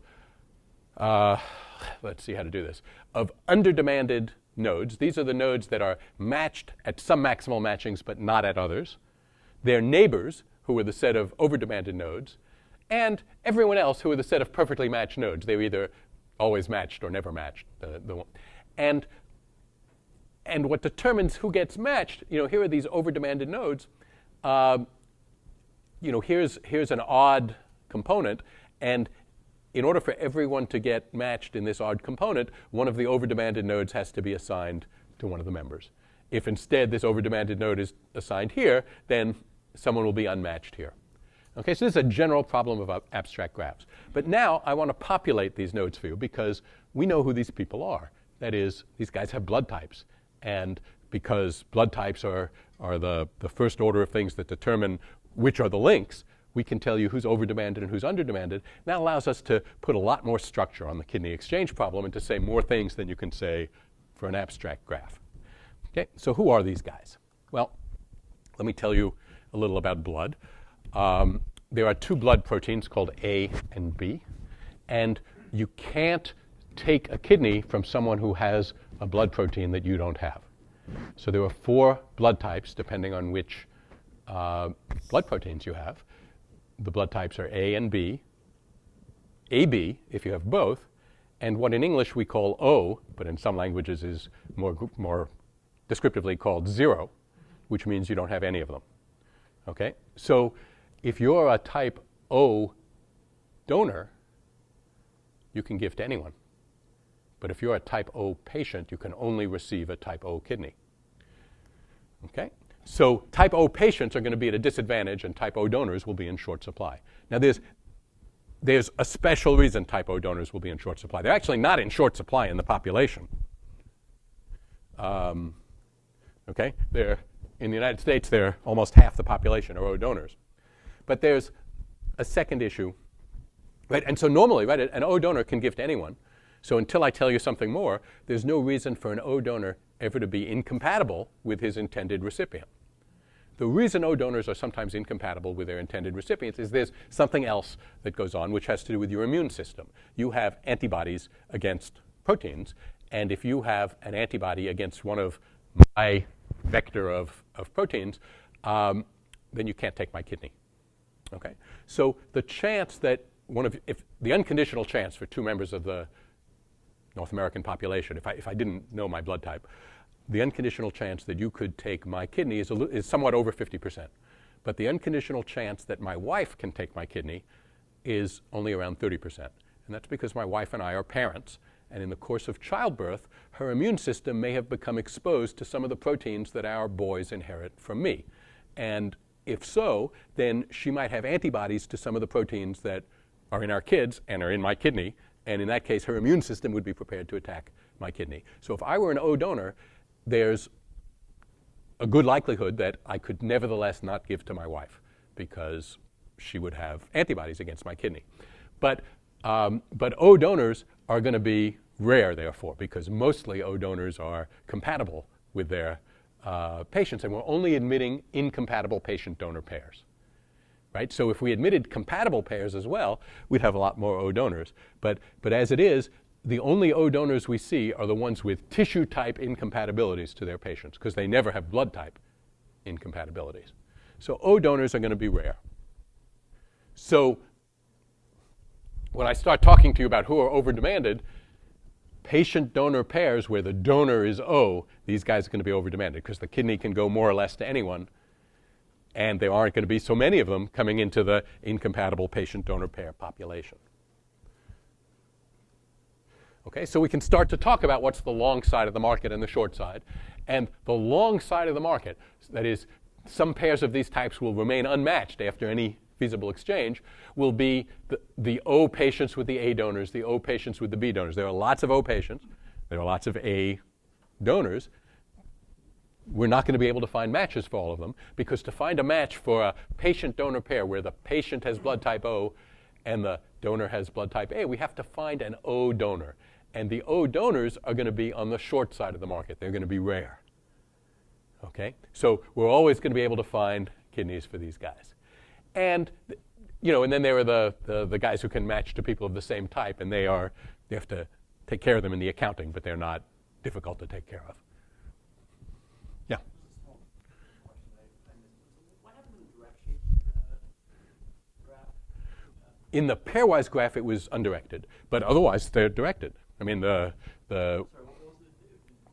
Speaker 2: let's see how to do this, of underdemanded nodes. These are the nodes that are matched at some maximal matchings but not at others. Their neighbors, who are the set of overdemanded nodes, and everyone else who are the set of perfectly matched nodes. They're either always matched or never matched. And what determines who gets matched, here are these overdemanded nodes. Here's an odd component, and in order for everyone to get matched in this odd component, one of the overdemanded nodes has to be assigned to one of the members. If instead this overdemanded node is assigned here, then someone will be unmatched here. Okay, so this is a general problem of abstract graphs. But now I want to populate these nodes for you because we know who these people are. That is, these guys have blood types. And because blood types are the first order of things that determine which are the links, we can tell you who's overdemanded and who's underdemanded. That allows us to put a lot more structure on the kidney exchange problem and to say more things than you can say for an abstract graph. Okay, so who are these guys? Well, let me tell you a little about blood. There are two blood proteins called A and B, and you can't take a kidney from someone who has a blood protein that you don't have. So there are 4 blood types depending on which blood proteins you have. The blood types are A and B, AB if you have both, and what in English we call O, but in some languages is more descriptively called 0, which means you don't have any of them. Okay? So if you're a type O donor, you can give to anyone. But if you're a type O patient, you can only receive a type O kidney. Okay? So type O patients are going to be at a disadvantage, and type O donors will be in short supply. Now there's a special reason type O donors will be in short supply. They're actually not in short supply in the population. Okay? In the United States, they're almost half the population are O donors. But there's a second issue, right? And so normally, right, an O donor can give to anyone. So until I tell you something more, there's no reason for an O donor ever to be incompatible with his intended recipient. The reason O donors are sometimes incompatible with their intended recipients is there's something else that goes on, which has to do with your immune system. You have antibodies against proteins, and if you have an antibody against one of my vector of proteins, then you can't take my kidney. Okay? So the chance that if the unconditional chance for 2 members of the North American population, if I didn't know my blood type, the unconditional chance that you could take my kidney is somewhat over 50%. But the unconditional chance that my wife can take my kidney is only around 30%. And that's because my wife and I are parents. And in the course of childbirth, her immune system may have become exposed to some of the proteins that our boys inherit from me. And if so, then she might have antibodies to some of the proteins that are in our kids and are in my kidney. And in that case, her immune system would be prepared to attack my kidney. So if I were an O donor, there's a good likelihood that I could nevertheless not give to my wife because she would have antibodies against my kidney. But O donors are going to be rare, therefore, because mostly O donors are compatible with their patients, and we're only admitting incompatible patient-donor pairs. Right? So if we admitted compatible pairs as well, we'd have a lot more O donors. But as it is, the only O donors we see are the ones with tissue type incompatibilities to their patients because they never have blood type incompatibilities. So O donors are going to be rare. So when I start talking to you about who are overdemanded, patient-donor pairs where the donor is O, these guys are going to be overdemanded because the kidney can go more or less to anyone, and there aren't going to be so many of them coming into the incompatible patient-donor pair population. Okay, so we can start to talk about what's the long side of the market and the short side. And the long side of the market, that is, some pairs of these types will remain unmatched after any feasible exchange, will be the O patients with the A donors, the O patients with the B donors. There are lots of O patients. There are lots of A donors. We're not going to be able to find matches for all of them because to find a match for a patient-donor pair where the patient has blood type O and the donor has blood type A, we have to find an O donor. And the O donors are going to be on the short side of the market. They're going to be rare. Okay? So we're always going to be able to find kidneys for these guys. And, and then there are the guys who can match to people of the same type, and they have to take care of them in the accounting, but they're not difficult to take care of. Yeah?
Speaker 4: What happened to the direct shape graph?
Speaker 2: In the pairwise graph, it was undirected, but otherwise they're directed. I mean,
Speaker 4: Sorry, what was the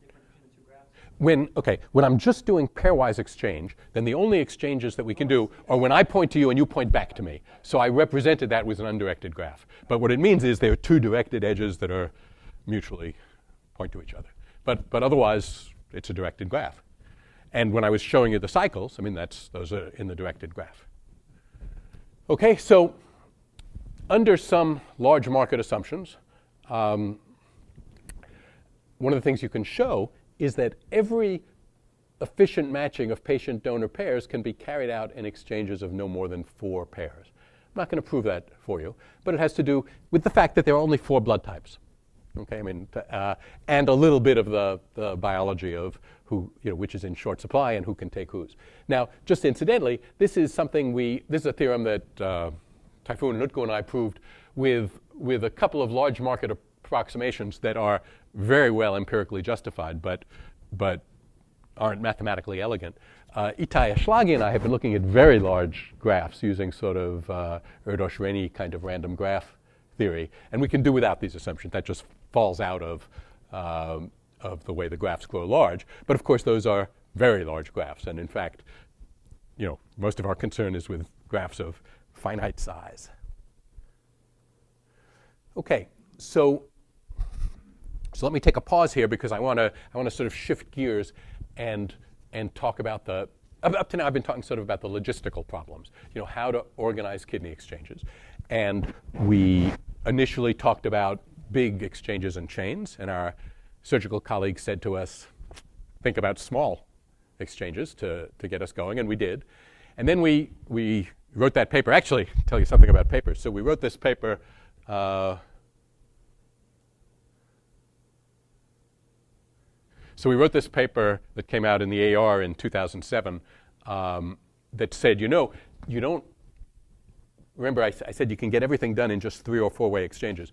Speaker 4: difference between the two graphs?
Speaker 2: when I'm just doing pairwise exchange, then the only exchanges that we can do are when I point to you and you point back to me. So I represented that with an undirected graph. But what it means is there are two directed edges that are mutually point to each other. But otherwise, it's a directed graph. And when I was showing you the cycles, those are in the directed graph. Okay, so under some large market assumptions, one of the things you can show is that every efficient matching of patient-donor pairs can be carried out in exchanges of no more than 4 pairs. I'm not going to prove that for you, but it has to do with the fact that there are only 4 blood types. Okay, and a little bit of the biology of who, which is in short supply and who can take whose. Now, just incidentally, this is a theorem that Typhoon and Utko and I proved with a couple of large market approximations that are very well empirically justified, but aren't mathematically elegant. Itai Ashlagi and I have been looking at very large graphs using sort of Erdos-Renyi kind of random graph theory, and we can do without these assumptions. That just falls out of the way the graphs grow large. But of course, those are very large graphs, and in fact, most of our concern is with graphs of finite size. Okay, so let me take a pause here because I want to sort of shift gears and talk about up to now I've been talking sort of about the logistical problems, how to organize kidney exchanges. And we initially talked about big exchanges and chains, and our surgical colleagues said to us, think about small exchanges to get us going, and we did. And then we wrote that paper. Actually, I'll tell you something about papers. So we wrote this paper that came out in the AR in 2007 that said, you don't, remember I said you can get everything done in just 3 or 4-way exchanges.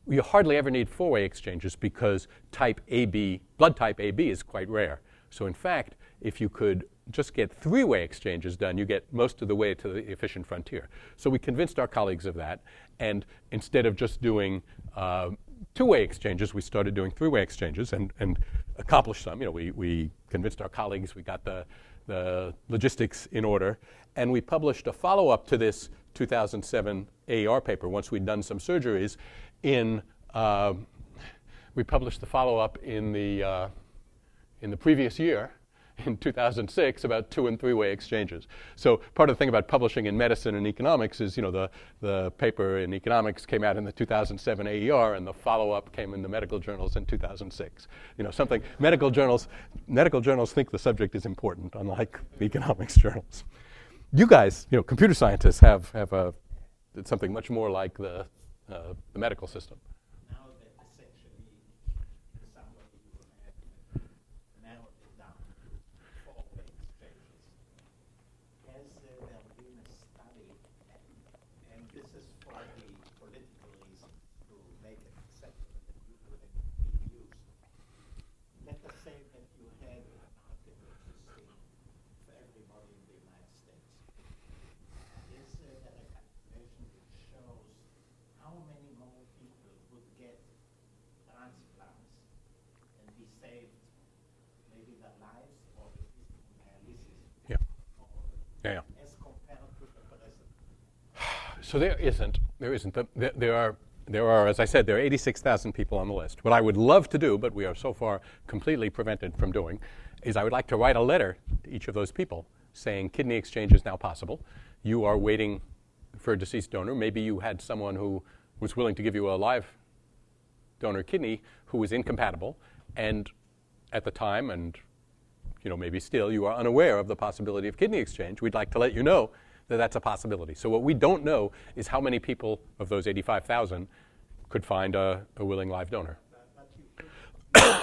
Speaker 2: You hardly ever need 4-way exchanges because blood type AB is quite rare. So in fact, if you could just get 3-way exchanges done, you get most of the way to the efficient frontier. So we convinced our colleagues of that, and instead of just doing 2-way exchanges, we started doing 3-way exchanges and accomplished some. We convinced our colleagues, we got the logistics in order, and we published a follow-up to this 2007 AER paper once we'd done some surgeries. We published the follow-up in the previous year, in 2006, about 2- and 3-way exchanges. So part of the thing about publishing in medicine and economics is, the paper in economics came out in the 2007 AER, and the follow-up came in the medical journals in 2006. Medical journals think the subject is important, unlike the economics journals. You guys, computer scientists have something much more like the medical system.
Speaker 3: Now that essentially, in some way, you have narrowed it down to 4-way exchanges. Has there been a study, and this is for the political reason, to make it acceptable that you wouldn't be used? Let us say that you had a market existing for everybody in the United States. Is there a calculation which shows how many more people would get transplants and be saved, maybe their lives or at least dialysis?
Speaker 2: Yeah. Yeah.
Speaker 3: As compared to the present?
Speaker 2: So there isn't. There are, as I said, there are 86,000 people on the list. What I would love to do, but we are so far completely prevented from doing, is I would like to write a letter to each of those people saying kidney exchange is now possible. You are waiting for a deceased donor. Maybe you had someone who was willing to give you a live donor kidney who was incompatible, and at the time, and maybe still, you are unaware of the possibility of kidney exchange. We'd like to let you know that that's a possibility. So what we don't know is how many people of those 85,000 could find a willing live donor.
Speaker 3: But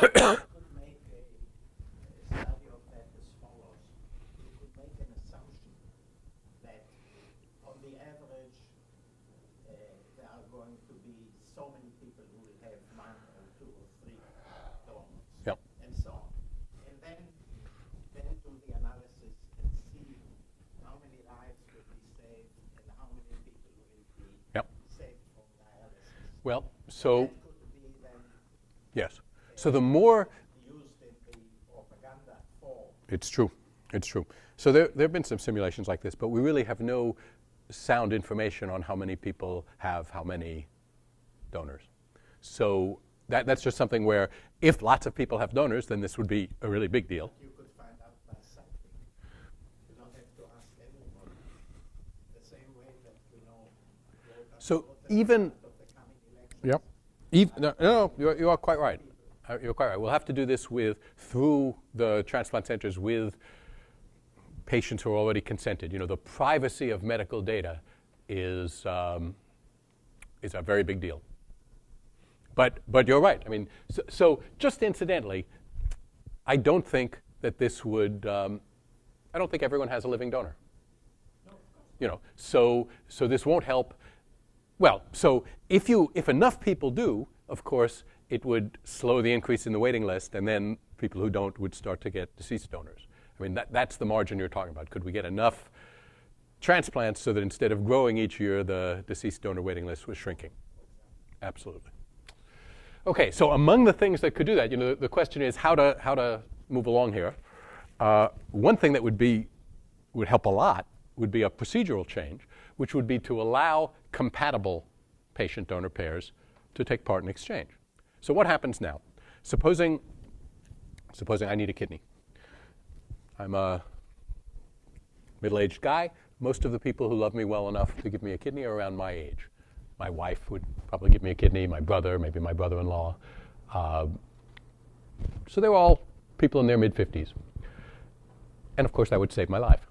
Speaker 3: could make a study of that as follows. You could make an assumption that on the average, there are going to be so many people who will have 1 or 2 or 3 donors,
Speaker 2: Yep.
Speaker 3: and so on. And then do the analysis and see how many lives will be saved and how many people will be
Speaker 2: Yep.
Speaker 3: saved from dialysis.
Speaker 2: Well, so
Speaker 3: That could be then
Speaker 2: yes. So the more
Speaker 3: used in the propaganda for.
Speaker 2: it's true. It's true. So there have been some simulations like this, but we really have no sound information on how many people have how many donors. So that's just something where if lots of people have donors, then this would be a really big deal.
Speaker 3: You could find out by something. You don't have to ask anyone. The same way that we know
Speaker 2: So even
Speaker 3: of the coming elections.
Speaker 2: Yep. No, you are quite right. You're quite right. We'll have to do this through the transplant centers with patients who are already consented. You know, the privacy of medical data is a very big deal. But you're right. I mean, so just incidentally, I don't think that this would. I don't think everyone has a living donor. You know, so this won't help. Well, so if enough people do, of course, it would slow the increase in the waiting list, and then people who don't would start to get deceased donors. I mean, that's the margin you're talking about. Could we get enough transplants so that instead of growing each year, the deceased donor waiting list was shrinking? Absolutely. Okay, so among the things that could do that, you know, the question is how to move along here. One thing that would help a lot would be a procedural change, which would be to allow compatible patient-donor pairs to take part in exchange. So what happens now? Supposing I need a kidney. I'm a middle-aged guy. Most of the people who love me well enough to give me a kidney are around my age. My wife would probably give me a kidney, my brother, maybe my brother-in-law. So they were all people in their mid-50s. And of course, that would save my life.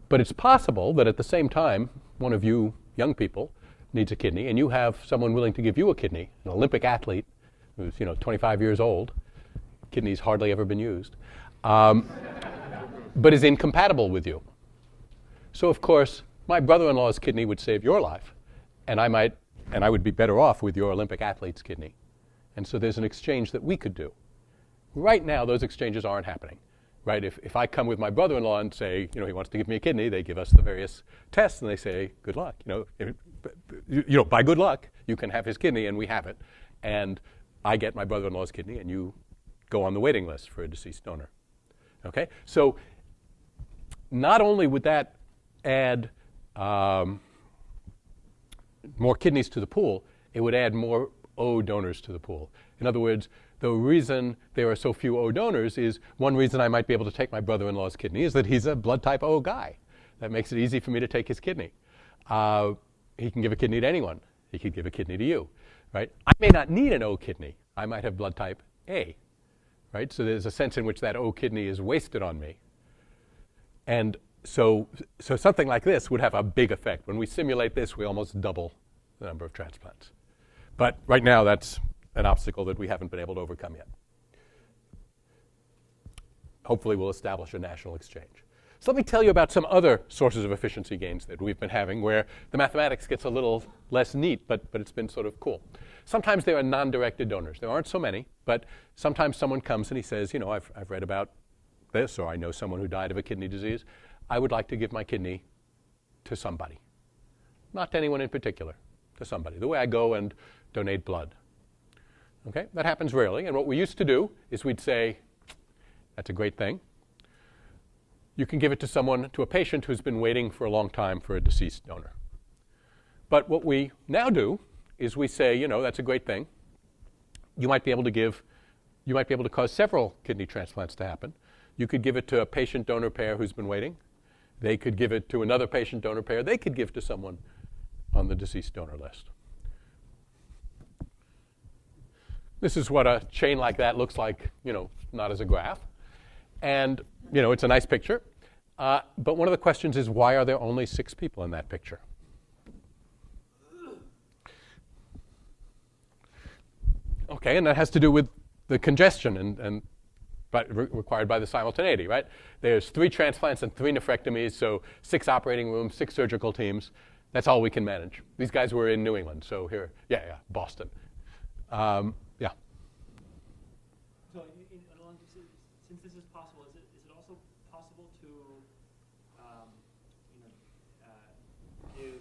Speaker 2: But it's possible that at the same time, one of you young people needs a kidney, and you have someone willing to give you a kidney, an Olympic athlete who's 25 years old, kidney's hardly ever been used, but is incompatible with you. So of course, my brother-in-law's kidney would save your life, and I would be better off with your Olympic athlete's kidney. And so there's an exchange that we could do. Right now, those exchanges aren't happening. Right? If I come with my brother-in-law and say, he wants to give me a kidney, they give us the various tests and they say, good luck. By good luck, you can have his kidney and we have it. And I get my brother-in-law's kidney and you go on the waiting list for a deceased donor. Okay? So not only would that add more kidneys to the pool, it would add more O donors to the pool. In other words, the reason there are so few O donors is one reason I might be able to take my brother-in-law's kidney is that he's a blood type O guy. That makes it easy for me to take his kidney. He can give a kidney to anyone. He could give a kidney to you, right? I may not need an O kidney. I might have blood type A, right? So there's a sense in which that O kidney is wasted on me. And so something like this would have a big effect. When we simulate this, we almost double the number of transplants. But right now, that's an obstacle that we haven't been able to overcome yet. Hopefully, we'll establish a national exchange. So let me tell you about some other sources of efficiency gains that we've been having where the mathematics gets a little less neat, but it's been sort of cool. Sometimes there are non-directed donors. There aren't so many, but sometimes someone comes and he says, I've read about this, or I know someone who died of a kidney disease. I would like to give my kidney to somebody. Not to anyone in particular, to somebody. The way I go and donate blood. Okay, that happens rarely. And what we used to do is we'd say, that's a great thing. You can give it to a patient who's been waiting for a long time for a deceased donor. But what we now do is we say, that's a great thing. You might be able to cause several kidney transplants to happen. You could give it to a patient-donor pair who's been waiting. They could give it to another patient-donor pair. They could give to someone on the deceased donor list. This is what a chain like that looks like, not as a graph. And, it's a nice picture. But one of the questions is, why are there only 6 people in that picture? Okay, and that has to do with the congestion but required by the simultaneity, right? There's 3 transplants and 3 nephrectomies, so 6 operating rooms, 6 surgical teams. That's all we can manage. These guys were in New England, so here, Boston. Yeah.
Speaker 5: So, since this is possible, is it also possible to, give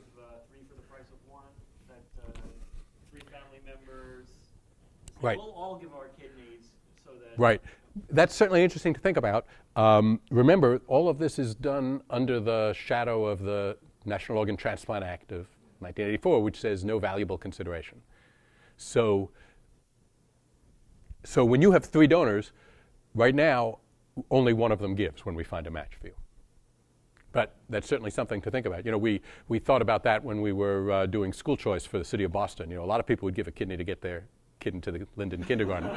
Speaker 5: 3 for the price of 1? That 3 family members,
Speaker 2: right?
Speaker 5: We'll all give our kidneys so that.
Speaker 2: Right. That's certainly interesting to think about. Remember, all of this is done under the shadow of the National Organ Transplant Act of 1984, which says no valuable consideration. So when you have 3 donors, right now, only one of them gives when we find a match for you. But that's certainly something to think about. We thought about that when we were doing school choice for the city of Boston. A lot of people would give a kidney to get their kid into the Linden kindergarten.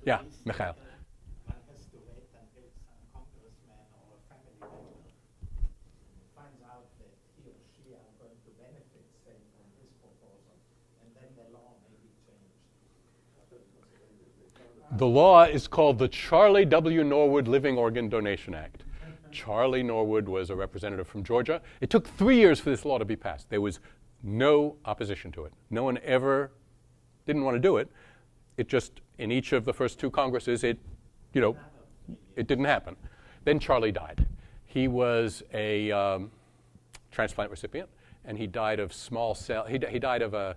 Speaker 2: Yeah, Michael.
Speaker 3: One has to wait until some congressman or a family member finds out that he or she are going to benefit, say, from this proposal, and then the law may be changed.
Speaker 2: The law is called the Charlie W. Norwood Living Organ Donation Act. Charlie Norwood was a representative from Georgia. It took 3 years for this law to be passed. There was no opposition to it. No one ever didn't want to do it. It just, in each of the first 2 Congresses, it didn't happen. Then Charlie died. He was a transplant recipient, and he died of small cell. He died of a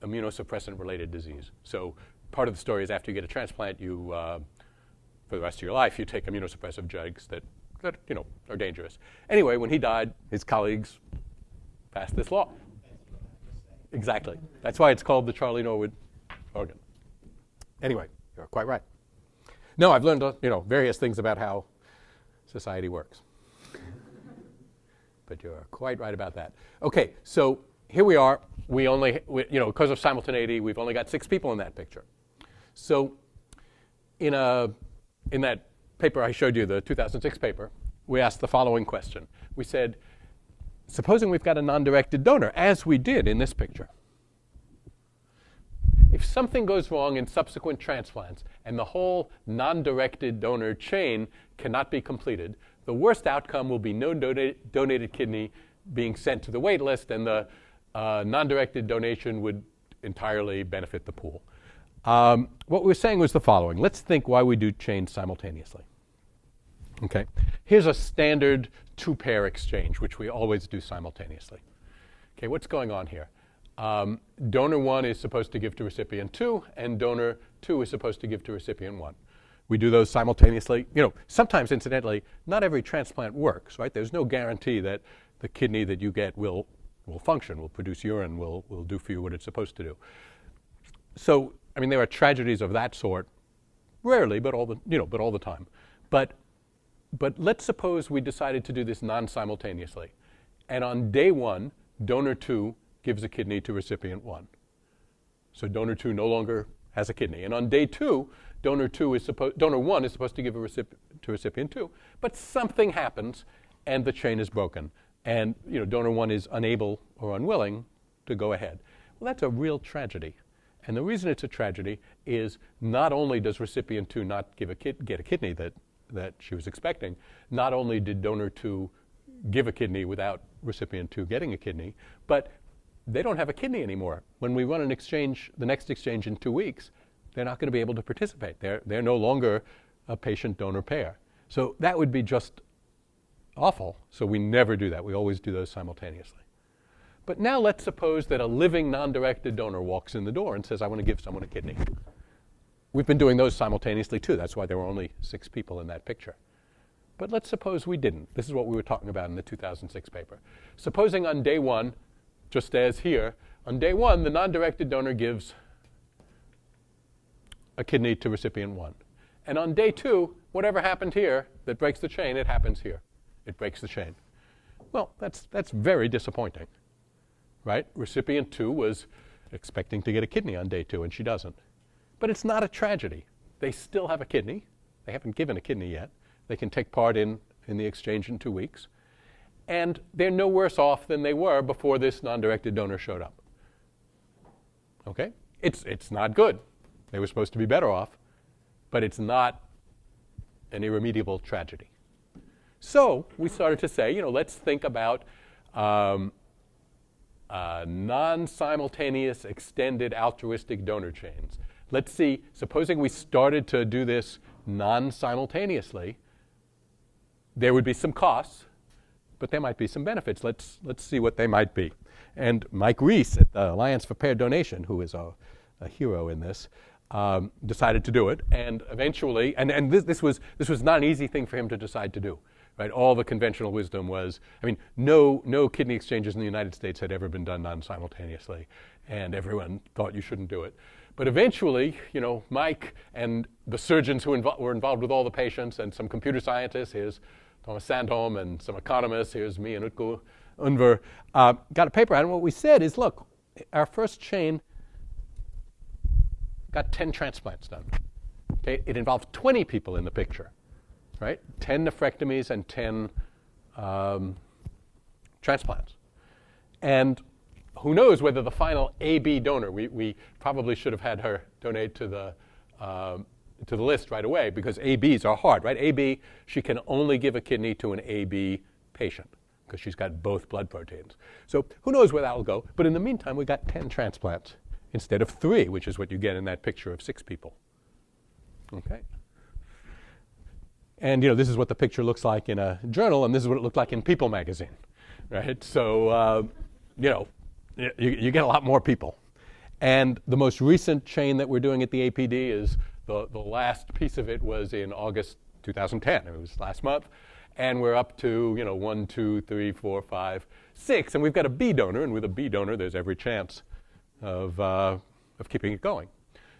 Speaker 2: immunosuppressant-related disease. So part of the story is after you get a transplant, you, for the rest of your life, you take immunosuppressive drugs that are dangerous. Anyway, when he died, his colleagues passed this law. Exactly. That's why it's called the Charlie Norwood organ. Anyway, you're quite right. No, I've learned various things about how society works. But you're quite right about that. Okay, so here we are. Because of simultaneity, we've only got 6 people in that picture. So in that paper I showed you, the 2006 paper, we asked the following question. We said, supposing we've got a non-directed donor, as we did in this picture. If something goes wrong in subsequent transplants and the whole non-directed donor chain cannot be completed, the worst outcome will be no donated kidney being sent to the wait list, and the non-directed donation would entirely benefit the pool. What we were saying was the following. Let's think why we do chains simultaneously. Okay, here's a standard 2-pair exchange, which we always do simultaneously. Okay, what's going on here? Donor 1 is supposed to give to recipient 2, and donor 2 is supposed to give to recipient 1. We do those simultaneously. Sometimes, incidentally, not every transplant works, right? There's no guarantee that the kidney that you get will function, will produce urine, will do for you what it's supposed to do. So, there are tragedies of that sort, rarely, but all the time. But let's suppose we decided to do this non-simultaneously, and on day 1, donor 2 gives a kidney to recipient 1. So donor 2 no longer has a kidney. And on day 2, donor 1 is supposed to give to recipient 2. But something happens, and the chain is broken. And donor 1 is unable or unwilling to go ahead. Well, that's a real tragedy. And the reason it's a tragedy is not only does recipient 2 not get a kidney that she was expecting, not only did donor 2 give a kidney without recipient 2 getting a kidney, but they don't have a kidney anymore. When we run an exchange, the next exchange in 2 weeks, they're not going to be able to participate. They're no longer a patient-donor pair. So that would be just awful. So we never do that. We always do those simultaneously. But now let's suppose that a living non-directed donor walks in the door and says, I want to give someone a kidney. We've been doing those simultaneously too. That's why there were only 6 people in that picture. But let's suppose we didn't. This is what we were talking about in the 2006 paper. Supposing on day 1, just as here, on day 1, the non-directed donor gives a kidney to recipient 1. And on day 2, whatever happened here that breaks the chain, it happens here. It breaks the chain. Well, that's very disappointing, right? Recipient 2 was expecting to get a kidney on day 2, and she doesn't. But it's not a tragedy. They still have a kidney. They haven't given a kidney yet. They can take part in the exchange in 2 weeks. And they're no worse off than they were before this non-directed donor showed up. Okay? It's not good. They were supposed to be better off, but it's not an irremediable tragedy. So we started to say, let's think about non-simultaneous extended altruistic donor chains. Let's see, supposing we started to do this non-simultaneously, there would be some costs, but there might be some benefits. Let's see what they might be. And Mike Reese at the Alliance for Paired Donation, who is a hero in this, decided to do it. And eventually, and this was not an easy thing for him to decide to do. Right? All the conventional wisdom was, no kidney exchanges in the United States had ever been done non-simultaneously, and everyone thought you shouldn't do it. But eventually, Mike and the surgeons who were involved with all the patients and some computer scientists, here's Thomas Sandholm, and some economists, here's me and Utku Unver, got a paper out. And what we said is, look, our first chain got 10 transplants done. Okay? It involved 20 people in the picture. Right? 10 nephrectomies and 10 transplants. And who knows whether the final AB donor, we probably should have had her donate to the list right away, because ABs are hard, right? AB, she can only give a kidney to an AB patient because she's got both blood proteins. So who knows where that will go. But in the meantime, we got 10 transplants instead of 3, which is what you get in that picture of 6 people. Okay. And this is what the picture looks like in a journal, and this is what it looked like in People magazine, right? So you get a lot more people. And the most recent chain that we're doing at the APD is the last piece of it was in August 2010. It was last month, and we're up to 1, 2, 3, 4, 5, 6, and we've got a B donor, and with a B donor, there's every chance of keeping it going.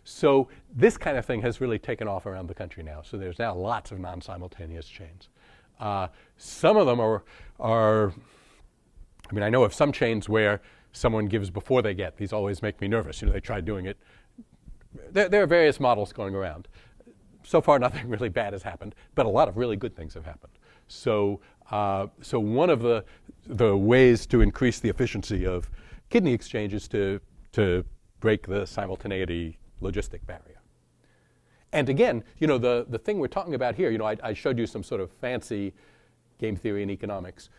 Speaker 2: So this kind of thing has really taken off around the country now. So there's now lots of non-simultaneous chains. Some of them are, I know of some chains where someone gives before they get. These always make me nervous. They try doing it. There are various models going around. So far, nothing really bad has happened, but a lot of really good things have happened. So one of the ways to increase the efficiency of kidney exchange is to break the simultaneity logistic barrier. And again, the thing we're talking about here, I showed you some sort of fancy game theory and economics.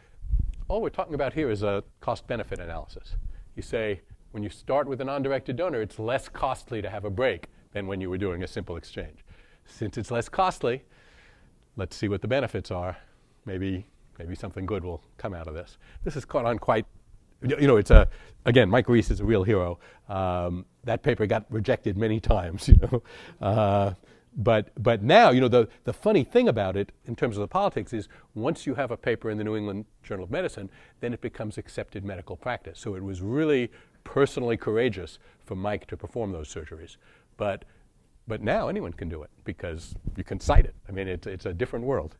Speaker 2: All we're talking about here is a cost-benefit analysis. You say, when you start with a non-directed donor, it's less costly to have a break than when you were doing a simple exchange. Since it's less costly, let's see what the benefits are. Maybe something good will come out of this. This has caught on quite, again, Mike Reese is a real hero. That paper got rejected many times, But now, the funny thing about it in terms of the politics is once you have a paper in the New England Journal of Medicine, then it becomes accepted medical practice. So it was really personally courageous for Mike to perform those surgeries. But now anyone can do it because you can cite it. It's a different world.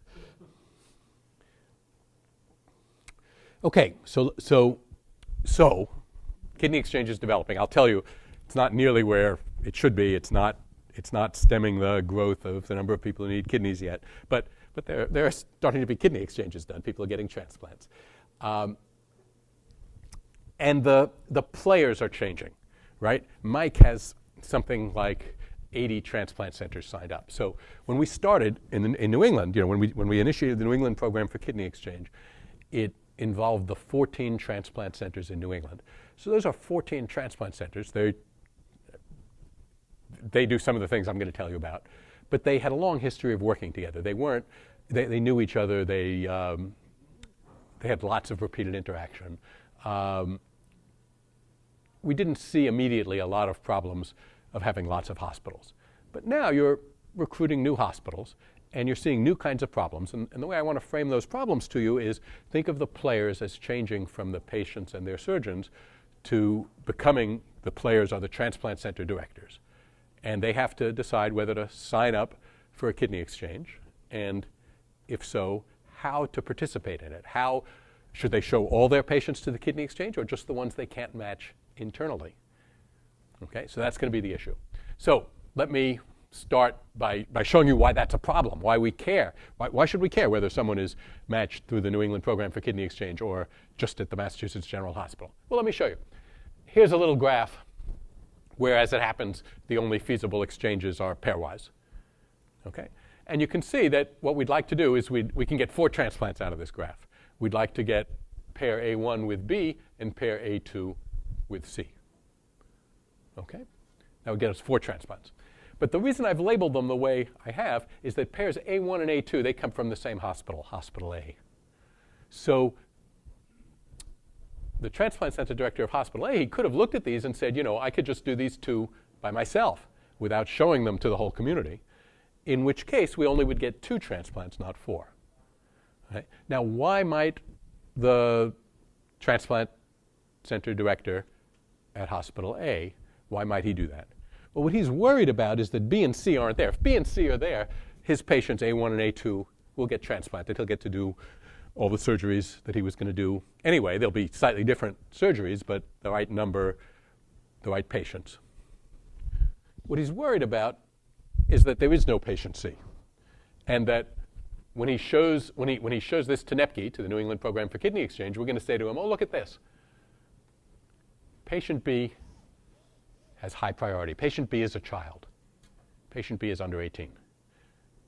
Speaker 2: Okay, so kidney exchange is developing. I'll tell you, it's not nearly where it should be. It's not stemming the growth of the number of people who need kidneys yet. But there are starting to be kidney exchanges done. People are getting transplants. And the players are changing, right? Mike has something like 80 transplant centers signed up. So when we started in New England, when we initiated the New England program for kidney exchange, it involved the 14 transplant centers in New England. So those are 14 transplant centers. They do some of the things I'm going to tell you about, but they had a long history of working together. They knew each other. They had lots of repeated interaction. We didn't see immediately a lot of problems of having lots of hospitals. But now you're recruiting new hospitals, and you're seeing new kinds of problems. And the way I want to frame those problems to you is think of the players as changing from the patients and their surgeons to becoming the players are the transplant center directors. And they have to decide whether to sign up for a kidney exchange, and if so, how to participate in it. How should they show all their patients to the kidney exchange or just the ones they can't match internally? Okay, so that's going to be the issue. So let me start by showing you why that's a problem, why we care. Why should we care whether someone is matched through the New England Program for Kidney Exchange or just at the Massachusetts General Hospital? Well, let me show you. Here's a little graph where, as it happens, the only feasible exchanges are pairwise. Okay? And you can see that what we'd like to do is we can get 4 transplants out of this graph. We'd like to get pair A1 with B and pair A2 with C. Okay? That would get us 4 transplants. But the reason I've labeled them the way I have is that pairs A1 and A2, they come from the same hospital, Hospital A. So the transplant center director of Hospital A, he could have looked at these and said, I could just do these 2 by myself without showing them to the whole community, in which case we only would get 2 transplants, not 4. Right? Now, why might the transplant center director at Hospital A, why might he do that? Well, what he's worried about is that B and C aren't there. If B and C are there, his patients A1 and A2 will get transplanted. He'll get to do all the surgeries that he was going to do anyway. They'll be slightly different surgeries, but the right number, the right patients. What he's worried about is that there is no patient C, and that when he shows this to NEPKI, to the New England Program for Kidney Exchange, we're going to say to him, oh, look at this. Patient B has high priority. Patient B is a child. Patient B is under 18.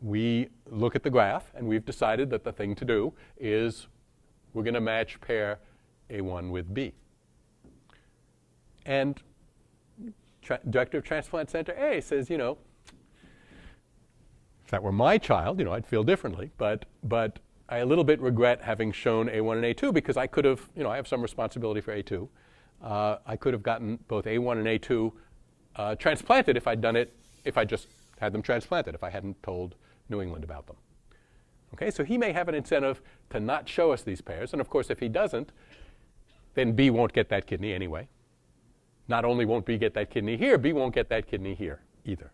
Speaker 2: We look at the graph, and we've decided that the thing to do is we're going to match pair A1 with B. And Director of Transplant Center A says, if that were my child, I'd feel differently. But I a little bit regret having shown A1 and A2 because I could have, I have some responsibility for A2. I could have gotten both A1 and A2 transplanted if I'd done it, if I just had them transplanted, if I hadn't told New England about them. Okay, so he may have an incentive to not show us these pairs. And of course, if he doesn't, then B won't get that kidney anyway. Not only won't B get that kidney here, B won't get that kidney here either.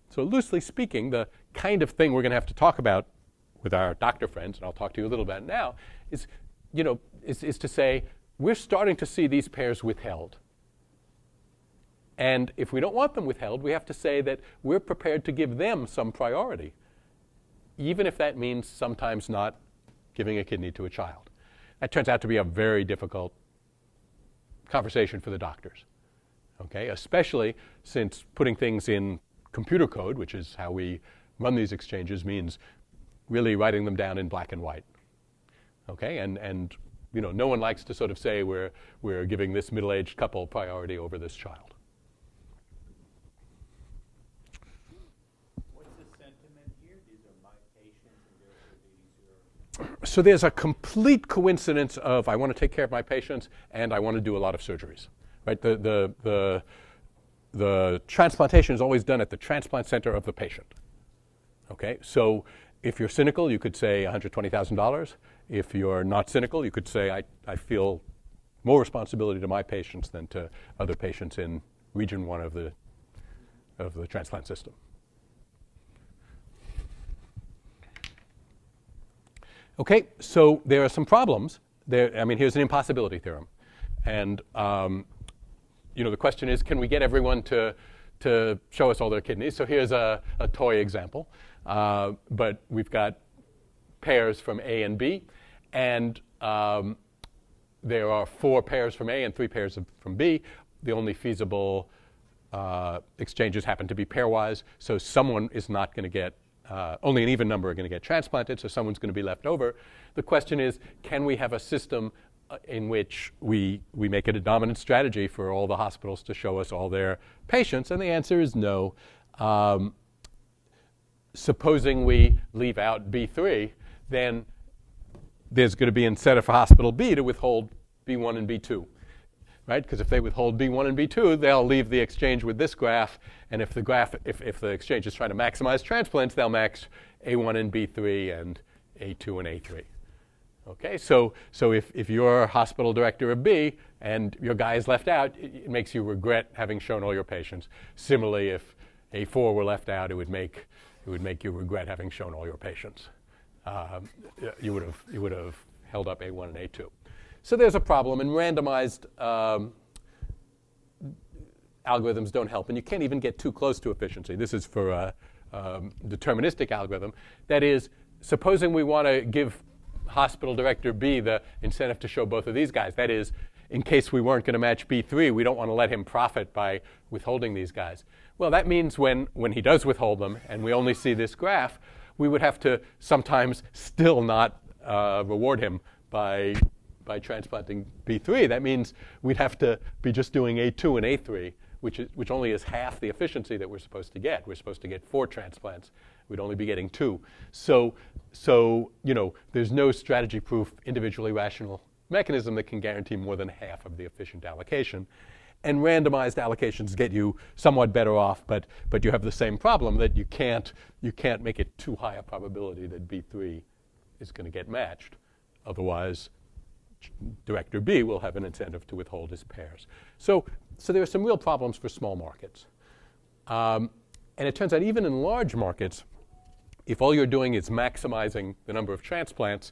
Speaker 2: So loosely speaking, the kind of thing we're going to have to talk about with our doctor friends, and I'll talk to you a little about now, is to say, we're starting to see these pairs withheld. And if we don't want them withheld, we have to say that we're prepared to give them some priority, even if that means sometimes not giving a kidney to a child. That turns out to be a very difficult conversation for the doctors, okay? Especially since putting things in computer code, which is how we run these exchanges, means really writing them down in black and white, okay? And no one likes to sort of say we're giving this middle-aged couple priority over this child. So there's a complete coincidence of I want to take care of my patients and I want to do a lot of surgeries. Right? The transplantation is always done at the transplant center of the patient. Okay? So if you're cynical, you could say $120,000. If you're not cynical, you could say I feel more responsibility to my patients than to other patients in region 1 of the transplant system. Okay, so there are some problems. Here's an impossibility theorem. And, the question is, can we get everyone to show us all their kidneys? So here's a toy example. But we've got pairs from A and B. And there are 4 pairs from A and 3 pairs from B. The only feasible exchanges happen to be pairwise. So someone is not going to get only an even number are going to get transplanted, so someone's going to be left over. The question is, can we have a system in which we make it a dominant strategy for all the hospitals to show us all their patients? And the answer is no. Supposing we leave out B3, then there's going to be incentive for Hospital B to withhold B1 and B2. Right? Because if they withhold B1 and B2, they'll leave the exchange with this graph. And if the exchange is trying to maximize transplants, they'll max A1 and B3 and A2 and A3. Okay, so if you're hospital director of B and your guy is left out, it makes you regret having shown all your patients. Similarly, if A4 were left out, it would make you regret having shown all your patients. You would have held up A1 and A2. So there's a problem, and randomized algorithms don't help, and you can't even get too close to efficiency. This is for a deterministic algorithm. That is, supposing we want to give hospital director B the incentive to show both of these guys. That is, in case we weren't going to match B3, we don't want to let him profit by withholding these guys. Well, that means when he does withhold them and we only see this graph, we would have to sometimes still not reward him by transplanting B3. That means we'd have to be just doing A2 and A3, which only is half the efficiency that we're supposed to get. We're supposed to get 4 transplants. We'd only be getting 2. So there's no strategy-proof, individually rational mechanism that can guarantee more than half of the efficient allocation. And randomized allocations get you somewhat better off, but you have the same problem that you can't make it too high a probability that B3 is going to get matched. Otherwise, Director B will have an incentive to withhold his pairs. So there are some real problems for small markets. And it turns out even in large markets, if all you're doing is maximizing the number of transplants,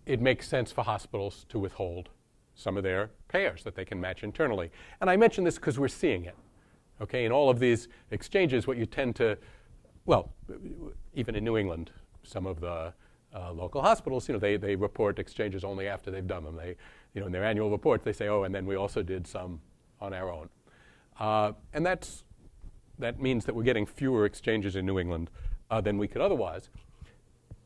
Speaker 2: it makes sense for hospitals to withhold some of their pairs that they can match internally. And I mention this because we're seeing it. Okay, in all of these exchanges, what you tend to, well, even in New England, some of the local hospitals, they report exchanges only after they've done them. They, in their annual reports, they say, oh, and then we also did some on our own. And that means that we're getting fewer exchanges in New England than we could otherwise.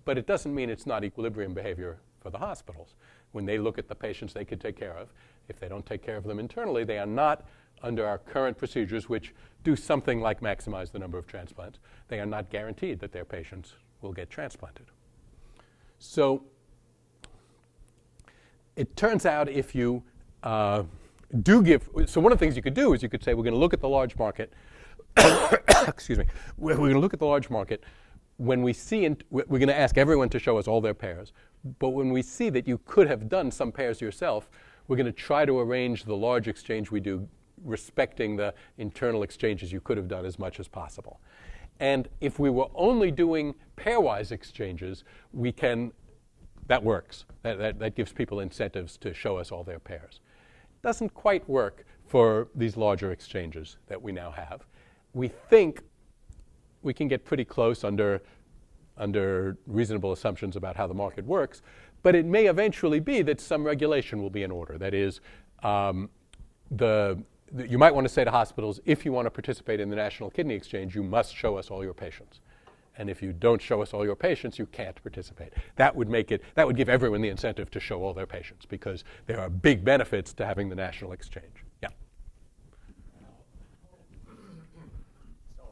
Speaker 2: But it doesn't mean it's not equilibrium behavior for the hospitals. When they look at the patients they could take care of, if they don't take care of them internally, they are not, under our current procedures, which do something like maximize the number of transplants, they are not guaranteed that their patients will get transplanted. So it turns out if you do give, so one of the things you could do is you could say we're going to look at the large market, excuse me, we're going to look at the large market when we see, we're going to ask everyone to show us all their pairs, but when we see that you could have done some pairs yourself, we're going to try to arrange the large exchange we do respecting the internal exchanges you could have done as much as possible. And if we were only doing pairwise exchanges, that works. That gives people incentives to show us all their pairs. Doesn't quite work for these larger exchanges that we now have. We think we can get pretty close under reasonable assumptions about how the market works, but it may eventually be that some regulation will be in order. That is, you might want to say to hospitals, if you want to participate in the National Kidney Exchange, you must show us all your patients. And if you don't show us all your patients, you can't participate. That would give everyone the incentive to show all their patients, because there are big benefits to having the national exchange. Yeah.
Speaker 3: So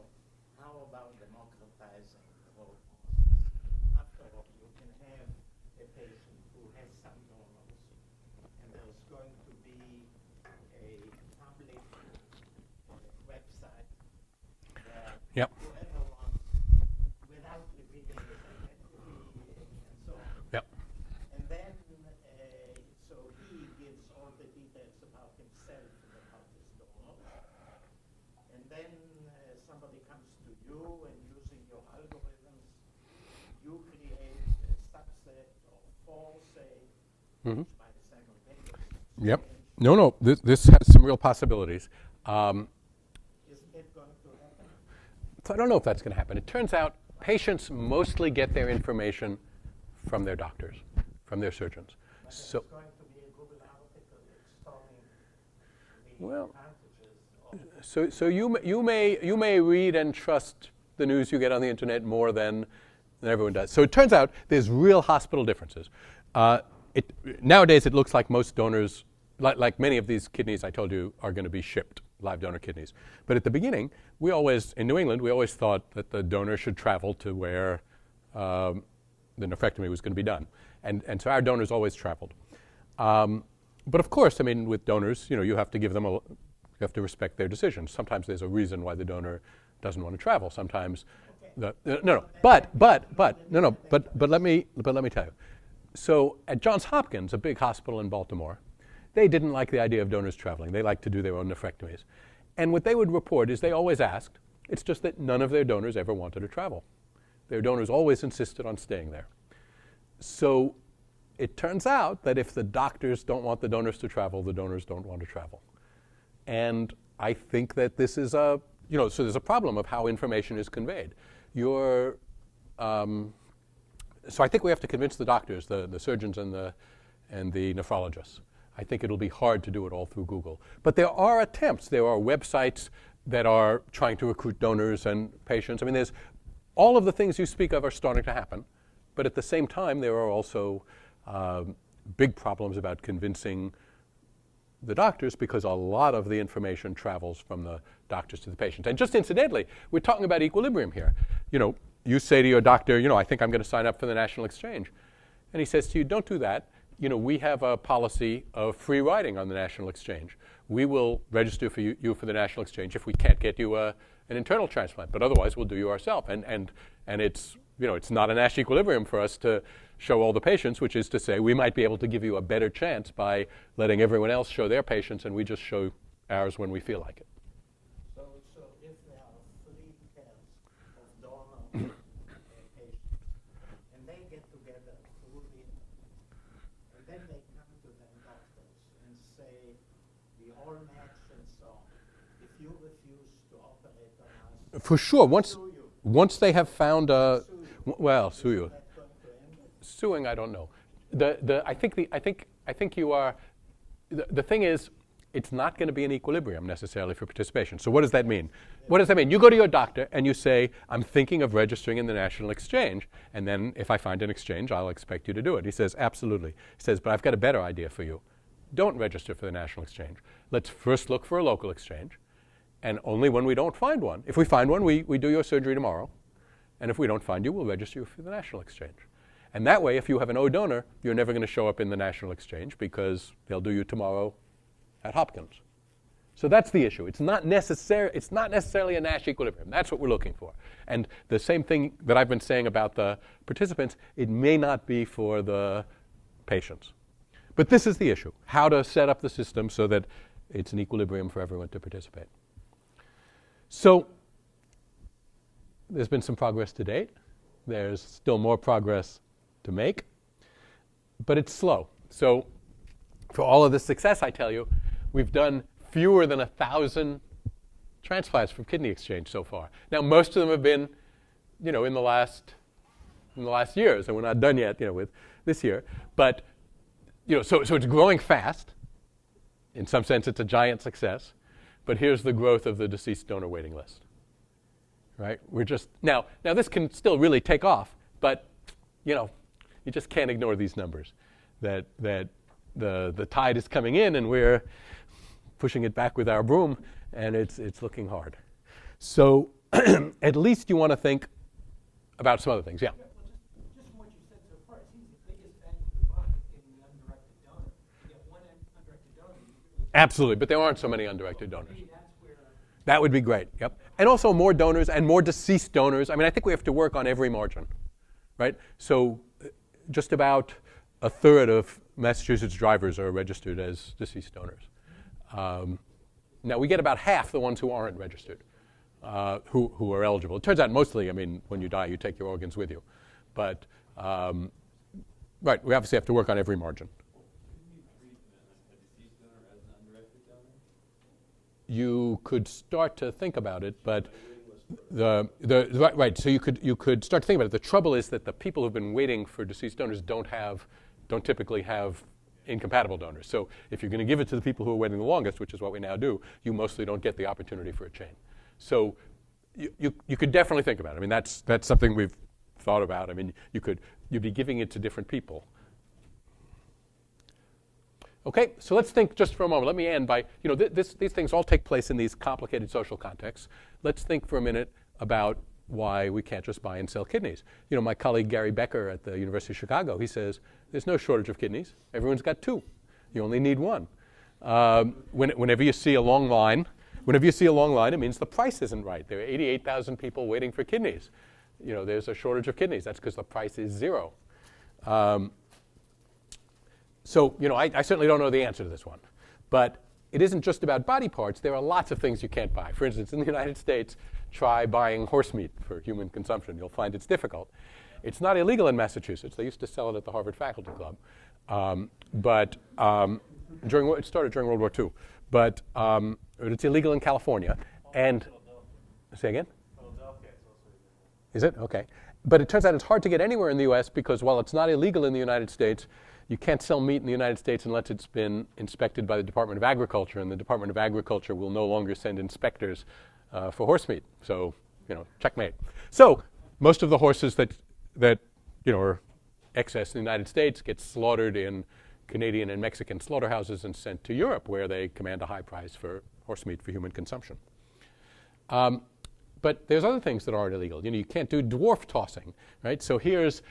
Speaker 3: how about democratizing the whole process? After all, you can have a patient who has some donors, and there's going to be a public website where
Speaker 2: Yep.
Speaker 3: whoever wants, without revealing his identity and so on.
Speaker 2: Yep.
Speaker 3: And then, so he gives all the details about himself and about his donor. And then somebody comes to you, and using your algorithms, you create a subset of 4, say,
Speaker 2: Mhm.
Speaker 3: by the simultaneous
Speaker 2: Yep.
Speaker 3: exchange.
Speaker 2: No. This has some real possibilities.
Speaker 3: Isn't it going to happen?
Speaker 2: So I don't know if that's going to happen. It turns out patients mostly get their information from their doctors, from their surgeons.
Speaker 3: But
Speaker 2: So,
Speaker 3: there's going to be a Google article extolling the
Speaker 2: Well,
Speaker 3: advantages of
Speaker 2: so you may read and trust the news you get on the internet more than everyone does. So it turns out there's real hospital differences. Nowadays it looks like most donors, like many of these kidneys I told you, are going to be shipped, live donor kidneys. But at the beginning, in New England, we always thought that the donor should travel to where the nephrectomy was going to be done. And so our donors always traveled. But of course, with donors, you have to give them you have to respect their decisions. Sometimes there's a reason why the donor doesn't want to travel. Sometimes, but let me tell you. So at Johns Hopkins, a big hospital in Baltimore, they didn't like the idea of donors traveling. They liked to do their own nephrectomies. And what they would report is they always asked. It's just that none of their donors ever wanted to travel. Their donors always insisted on staying there. So it turns out that if the doctors don't want the donors to travel, the donors don't want to travel. And I think that this is so there's a problem of how information is conveyed. So I think we have to convince the doctors, the surgeons and the nephrologists, I think it'll be hard to do it all through Google. But there are attempts. There are websites that are trying to recruit donors and patients. I mean, there's all of the things you speak of are starting to happen. But at the same time, there are also big problems about convincing the doctors, because a lot of the information travels from the doctors to the patients. And just incidentally, we're talking about equilibrium here. You know, you say to your doctor, you know, I think I'm going to sign up for the National Exchange. And he says to you, don't do that. You know, we have a policy of free riding on the National Exchange. We will register for you for the National Exchange if we can't get you an internal transplant, but otherwise we'll do you ourselves. And it's, you know, it's not a Nash equilibrium for us to show all the patients, which is to say we might be able to give you a better chance by letting everyone else show their patients and we just show ours when we feel like it.
Speaker 3: So if there are 3 pairs of donor patients, and they get together through the and then they come to their doctors and say, we all match and so on. If you refuse to operate on us,
Speaker 2: For sure,
Speaker 3: sue you.
Speaker 2: once they have found well, sue you.
Speaker 3: Is that going to end it?
Speaker 2: Suing, I don't know. I think you are. The thing is, it's not going to be an equilibrium necessarily for participation. So what does that mean? What does that mean? You go to your doctor and you say, I'm thinking of registering in the National Exchange, and then if I find an exchange, I'll expect you to do it. He says, absolutely. He says, but I've got a better idea for you. Don't register for the National Exchange. Let's first look for a local exchange, and only when we don't find one. If we find one, we do your surgery tomorrow. And if we don't find you, we'll register you for the National Exchange. And that way, if you have an O donor, you're never going to show up in the National Exchange because they'll do you tomorrow at Hopkins. So that's the issue. It's not necessarily a Nash equilibrium. That's what we're looking for. And the same thing that I've been saying about the participants, it may not be for the patients. But this is the issue, how to set up the system so that it's an equilibrium for everyone to participate. So there's been some progress to date. There's still more progress to make, but it's slow. So for all of this success, I tell you, we've done fewer than 1,000 transplants from kidney exchange so far. Now, most of them have been, you know, in the last years, and we're not done yet, you know, with this year. But, you know, so it's growing fast. In some sense, it's a giant success. But here's the growth of the deceased donor waiting list. Right? We're just now this can still really take off, but you know, you just can't ignore these numbers. That the tide is coming in, and we're pushing it back with our broom, and it's looking hard. So at least you want to think about some other things. Yeah.
Speaker 6: Well, just from what you said so far, it seems the biggest bang for the buck in the undirected donor. You get one undirected donor.
Speaker 2: Absolutely, but there aren't so many undirected donors.
Speaker 6: Maybe that's where.
Speaker 2: That would be great. Yep. And also more donors and more deceased donors. I mean, I think we have to work on every margin, right? So just about a third of Massachusetts drivers are registered as deceased donors. Now, we get about half the ones who aren't registered, who are eligible. It turns out mostly, I mean, when you die, you take your organs with you. But, right, we obviously have to work on every margin. You could start to think about it, but right. So you could start to think about it. The trouble is that the people who've been waiting for deceased donors don't typically have incompatible donors. So if you're going to give it to the people who are waiting the longest, which is what we now do, you mostly don't get the opportunity for a chain. So you could definitely think about it. I mean, that's something we've thought about. I mean, you'd be giving it to different people. Okay, so let's think just for a moment. Let me end by, you know, these things all take place in these complicated social contexts. Let's think for a minute about why we can't just buy and sell kidneys. You know, my colleague Gary Becker at the University of Chicago, he says, there's no shortage of kidneys. Everyone's got 2. You only need 1. Whenever you see a long line, it means the price isn't right. There are 88,000 people waiting for kidneys. You know, there's a shortage of kidneys. That's because the price is 0. So, you know, I certainly don't know the answer to this one. But it isn't just about body parts. There are lots of things you can't buy. For instance, in the United States, try buying horse meat for human consumption. You'll find it's difficult. It's not illegal in Massachusetts. They used to sell it at the Harvard Faculty Club. But it started during World War II. But it's illegal in California. And say again?
Speaker 5: Philadelphia is also illegal.
Speaker 2: Is it? Okay. But it turns out it's hard to get anywhere in the U.S. because while it's not illegal in the United States, you can't sell meat in the United States unless it's been inspected by the Department of Agriculture, and the Department of Agriculture will no longer send inspectors for horse meat. So, checkmate. So, most of the horses that are excess in the United States get slaughtered in Canadian and Mexican slaughterhouses and sent to Europe, where they command a high price for horse meat for human consumption. But there's other things that aren't illegal. You can't do dwarf tossing, right? So here's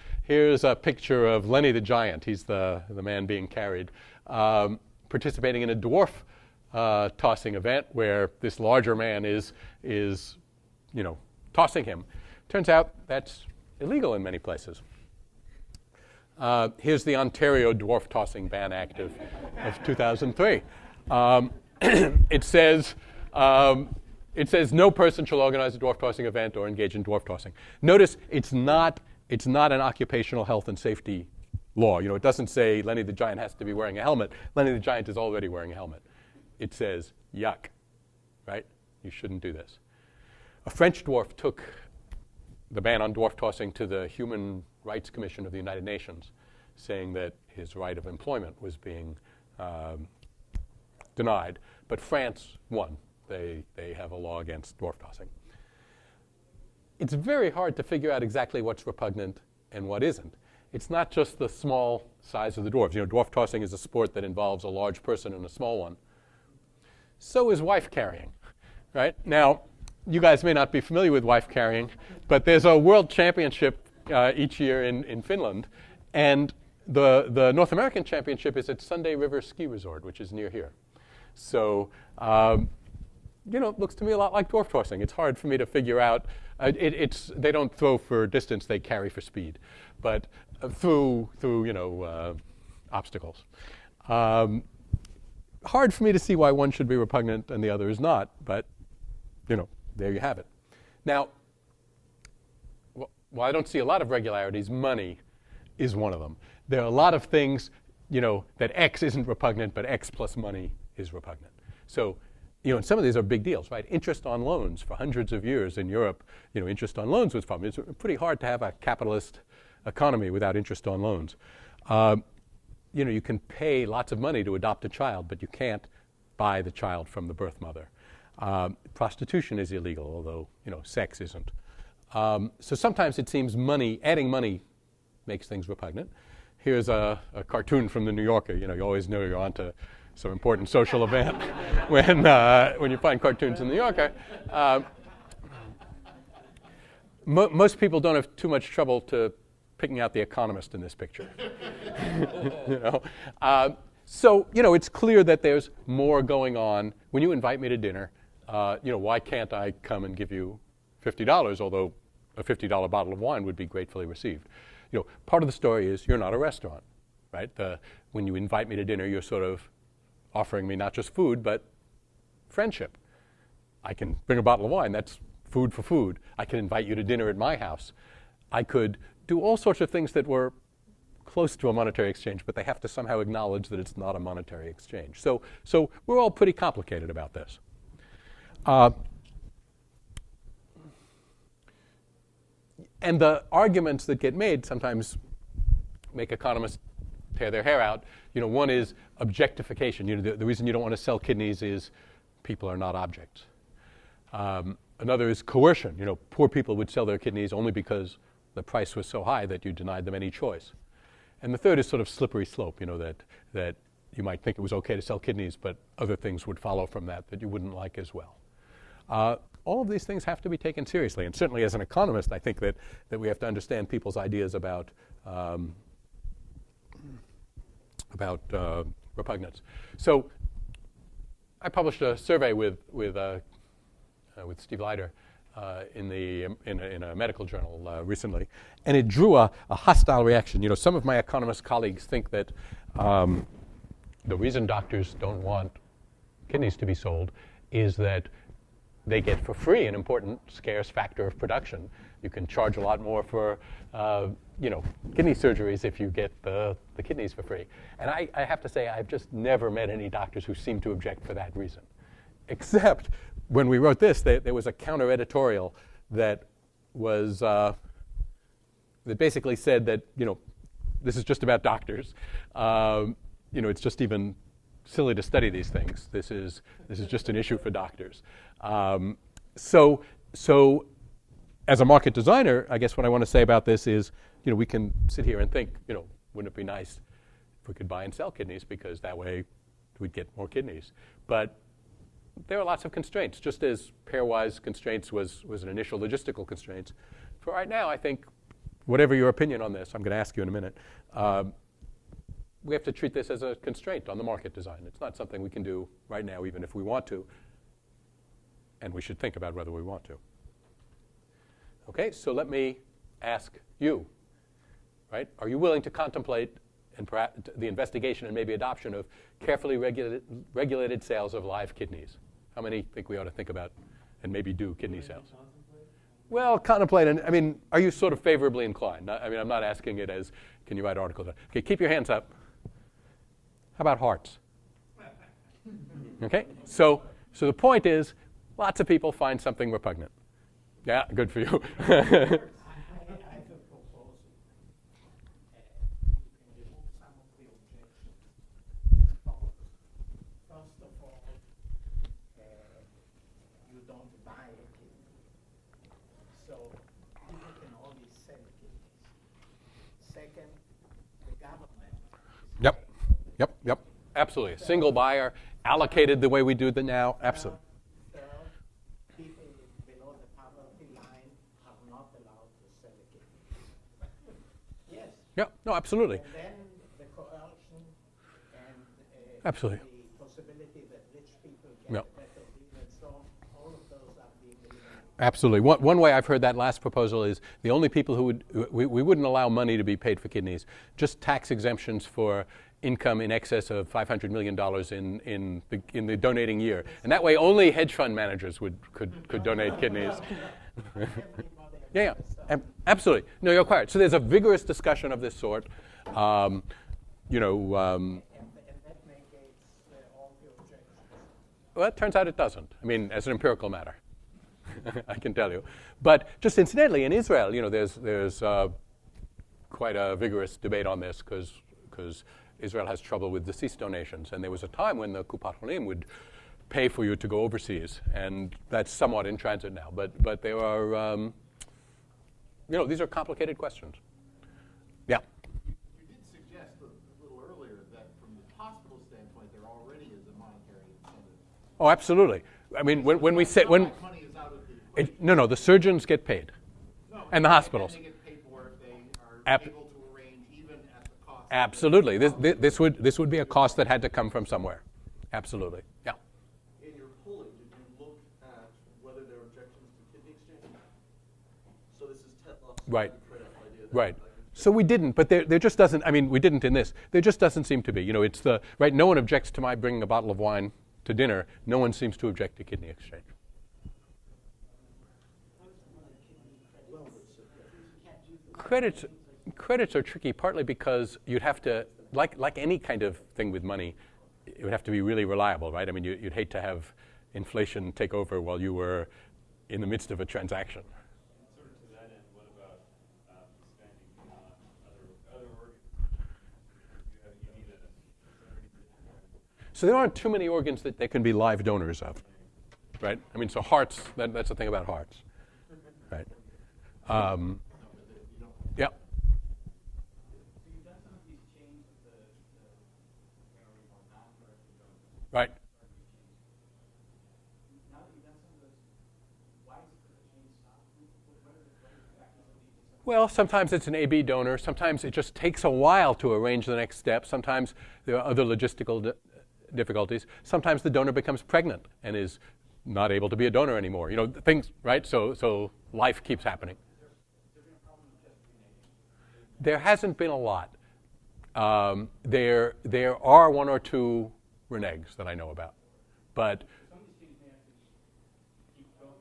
Speaker 2: a picture of Lenny the Giant. He's the man being carried, participating in a dwarf tossing event where this larger man is tossing him. Turns out that's illegal in many places. Here's the Ontario Dwarf Tossing Ban Act of 2003. It says no person shall organize a dwarf tossing event or engage in dwarf tossing. Notice it's not an occupational health and safety law. It doesn't say Lenny the Giant has to be wearing a helmet. Lenny the Giant is already wearing a helmet. It says yuck, right? You shouldn't do this. A French dwarf took the ban on dwarf tossing to the Human Rights Commission of the United Nations, saying that his right of employment was being denied. But France won. They have a law against dwarf tossing. It's very hard to figure out exactly what's repugnant and what isn't. It's not just the small size of the dwarves. Dwarf tossing is a sport that involves a large person and a small one. So is wife carrying, right? Now, you guys may not be familiar with wife carrying, but there's a world championship each year in Finland, and the North American championship is at Sunday River Ski Resort, which is near here. So, it looks to me a lot like dwarf tossing. It's hard for me to figure out. They don't throw for distance; they carry for speed, but through obstacles. Hard for me to see why one should be repugnant and the other is not, but there you have it. Now, while I don't see a lot of regularities, money is one of them. There are a lot of things, that X isn't repugnant, but X plus money is repugnant. So, and some of these are big deals, right? Interest on loans for hundreds of years in Europe, interest on loans was a problem. It's pretty hard to have a capitalist economy without interest on loans. You can pay lots of money to adopt a child, but you can't buy the child from the birth mother. Prostitution is illegal, although, sex isn't. So sometimes it seems adding money makes things repugnant. Here's a cartoon from the New Yorker. You always know you're onto some important social event when you find cartoons in the New Yorker. Most people don't have too much trouble picking out the economist in this picture. So it's clear that there's more going on. When you invite me to dinner, why can't I come and give you $50, although a $50 bottle of wine would be gratefully received? Part of the story is you're not a restaurant, right? When you invite me to dinner, you're sort of offering me not just food, but friendship. I can bring a bottle of wine. That's food for food. I can invite you to dinner at my house. I could do all sorts of things that were close to a monetary exchange, but they have to somehow acknowledge that it's not a monetary exchange. So we're all pretty complicated about this. And the arguments that get made sometimes make economists tear their hair out. One is objectification. The reason you don't want to sell kidneys is people are not objects. Another is coercion. Poor people would sell their kidneys only because the price was so high that you denied them any choice. And the third is sort of slippery slope, that you might think it was okay to sell kidneys, but other things would follow from that you wouldn't like as well. All of these things have to be taken seriously. And certainly as an economist, I think that we have to understand people's ideas about repugnance. So I published a survey with Steve Leider in a medical journal recently, and it drew a hostile reaction. Some of my economist colleagues think that the reason doctors don't want kidneys to be sold is that they get for free an important scarce factor of production. You can charge a lot more for kidney surgeries if you get the kidneys for free. And I have to say, I've just never met any doctors who seem to object for that reason. Except when we wrote this, there was a counter editorial that was that basically said that this is just about doctors. It's just even silly to study these things. This is just an issue for doctors. So as a market designer, I guess what I want to say about this is, we can sit here and think, wouldn't it be nice if we could buy and sell kidneys, because that way we'd get more kidneys. But there are lots of constraints, just as pairwise constraints was an initial logistical constraint. For right now, I think, whatever your opinion on this, I'm going to ask you in a minute, we have to treat this as a constraint on the market design. It's not something we can do right now, even if we want to. And we should think about whether we want to. Okay, so let me ask you, right? Are you willing to contemplate the investigation and maybe adoption of carefully regulated sales of live kidneys? How many think we ought to think about and maybe do kidney sales? Well, contemplate, and I mean, are you sort of favorably inclined? I'm not asking it as, can you write articles? Okay, keep your hands up. How about hearts? Okay, so the point is, lots of people find something repugnant. Yeah, good for you.
Speaker 3: I have a proposal. You can remove some of the objections. First of all, you don't buy a kidney. So people can only sell kidneys. Second, the government is
Speaker 2: Yep.
Speaker 3: paying.
Speaker 2: Yep. Absolutely. A single buyer, allocated the way we do them now. Absolutely.
Speaker 3: Third, people below the poverty line are not allowed to sell a kidney. Yes.
Speaker 2: Yeah. No, absolutely.
Speaker 3: And then the coercion and
Speaker 2: Absolutely.
Speaker 3: the possibility that rich people get
Speaker 2: Yeah.
Speaker 3: a better deal and so on, all of those are being eliminated.
Speaker 2: Absolutely. One way I've heard that last proposal is the only people who we wouldn't allow money to be paid for kidneys, just tax exemptions for income in excess of $500 million in the donating year. And that way only hedge fund managers could donate kidneys. Yeah, absolutely. No, you're correct. So there's a vigorous discussion of this sort.
Speaker 3: And that negates all the objections.
Speaker 2: Well, it turns out it doesn't. I mean, as an empirical matter, I can tell you. But just incidentally, in Israel, there's quite a vigorous debate on this because Israel has trouble with deceased donations. And there was a time when the Kupat Holim would pay for you to go overseas. And that's somewhat in transit now. But there are, these are complicated questions. Yeah.
Speaker 7: You did suggest a little earlier that from the hospital standpoint, there already is a monetary incentive.
Speaker 2: Oh, absolutely. I mean, when we say,
Speaker 7: Money is out of the equation.
Speaker 2: no, the surgeons get paid.
Speaker 7: No,
Speaker 2: And the hospitals.
Speaker 7: And they get paid for if they are able to arrange even at the cost.
Speaker 2: Absolutely. This would be a cost that had to come from somewhere. Absolutely. Yeah.
Speaker 8: In your polling, did you look at whether there were objections to kidney exchange? So this is Tetlop's
Speaker 2: Right.
Speaker 8: idea.
Speaker 2: Right. So we didn't, but there just doesn't, I mean, we didn't in this. There just doesn't seem to be. It's right, no one objects to my bringing a bottle of wine to dinner. No one seems to object to kidney exchange. Credits are tricky, partly because you'd have to, like any kind of thing with money, it would have to be really reliable, right? I mean, you'd hate to have inflation take over while you were in the midst of a transaction.
Speaker 5: Sort of to that end, what about expanding other organs? You need
Speaker 2: So there aren't too many organs that there can be live donors of, right? I mean, so hearts, that's the thing about hearts, right? Yeah.
Speaker 6: So you've done some of these chains with the non-directed donors.
Speaker 2: Right.
Speaker 6: Now that you've done some of those, why is it that the chains stop? What are the factors that lead to some?
Speaker 2: Well, sometimes it's an AB donor. Sometimes it just takes a while to arrange the next step. Sometimes there are other logistical difficulties. Sometimes the donor becomes pregnant and is not able to be a donor anymore. Things, right? So life keeps happening. There hasn't been a lot. There are one or two reneges that I know about, but
Speaker 6: Some of these chains may have to keep going.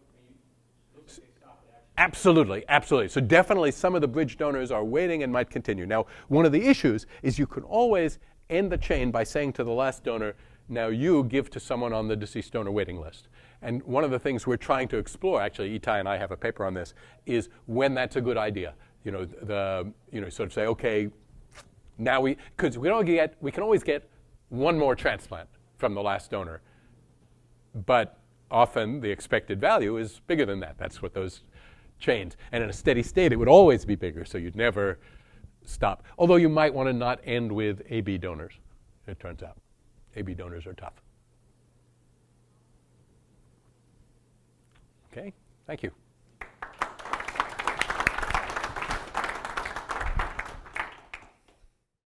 Speaker 6: Looks like they stop at action.
Speaker 2: absolutely. So definitely some of the bridge donors are waiting and might continue. Now, one of the issues is you can always end the chain by saying to the last donor, now you give to someone on the deceased donor waiting list. And one of the things we're trying to explore, actually, Itai and I have a paper on this, is when that's a good idea. Sort of say, okay, Now because we can always get one more transplant from the last donor, but often the expected value is bigger than that. That's what those change. And in a steady state, it would always be bigger, so you'd never stop. Although you might want to not end with AB donors, it turns out. AB donors are tough. Okay, thank you.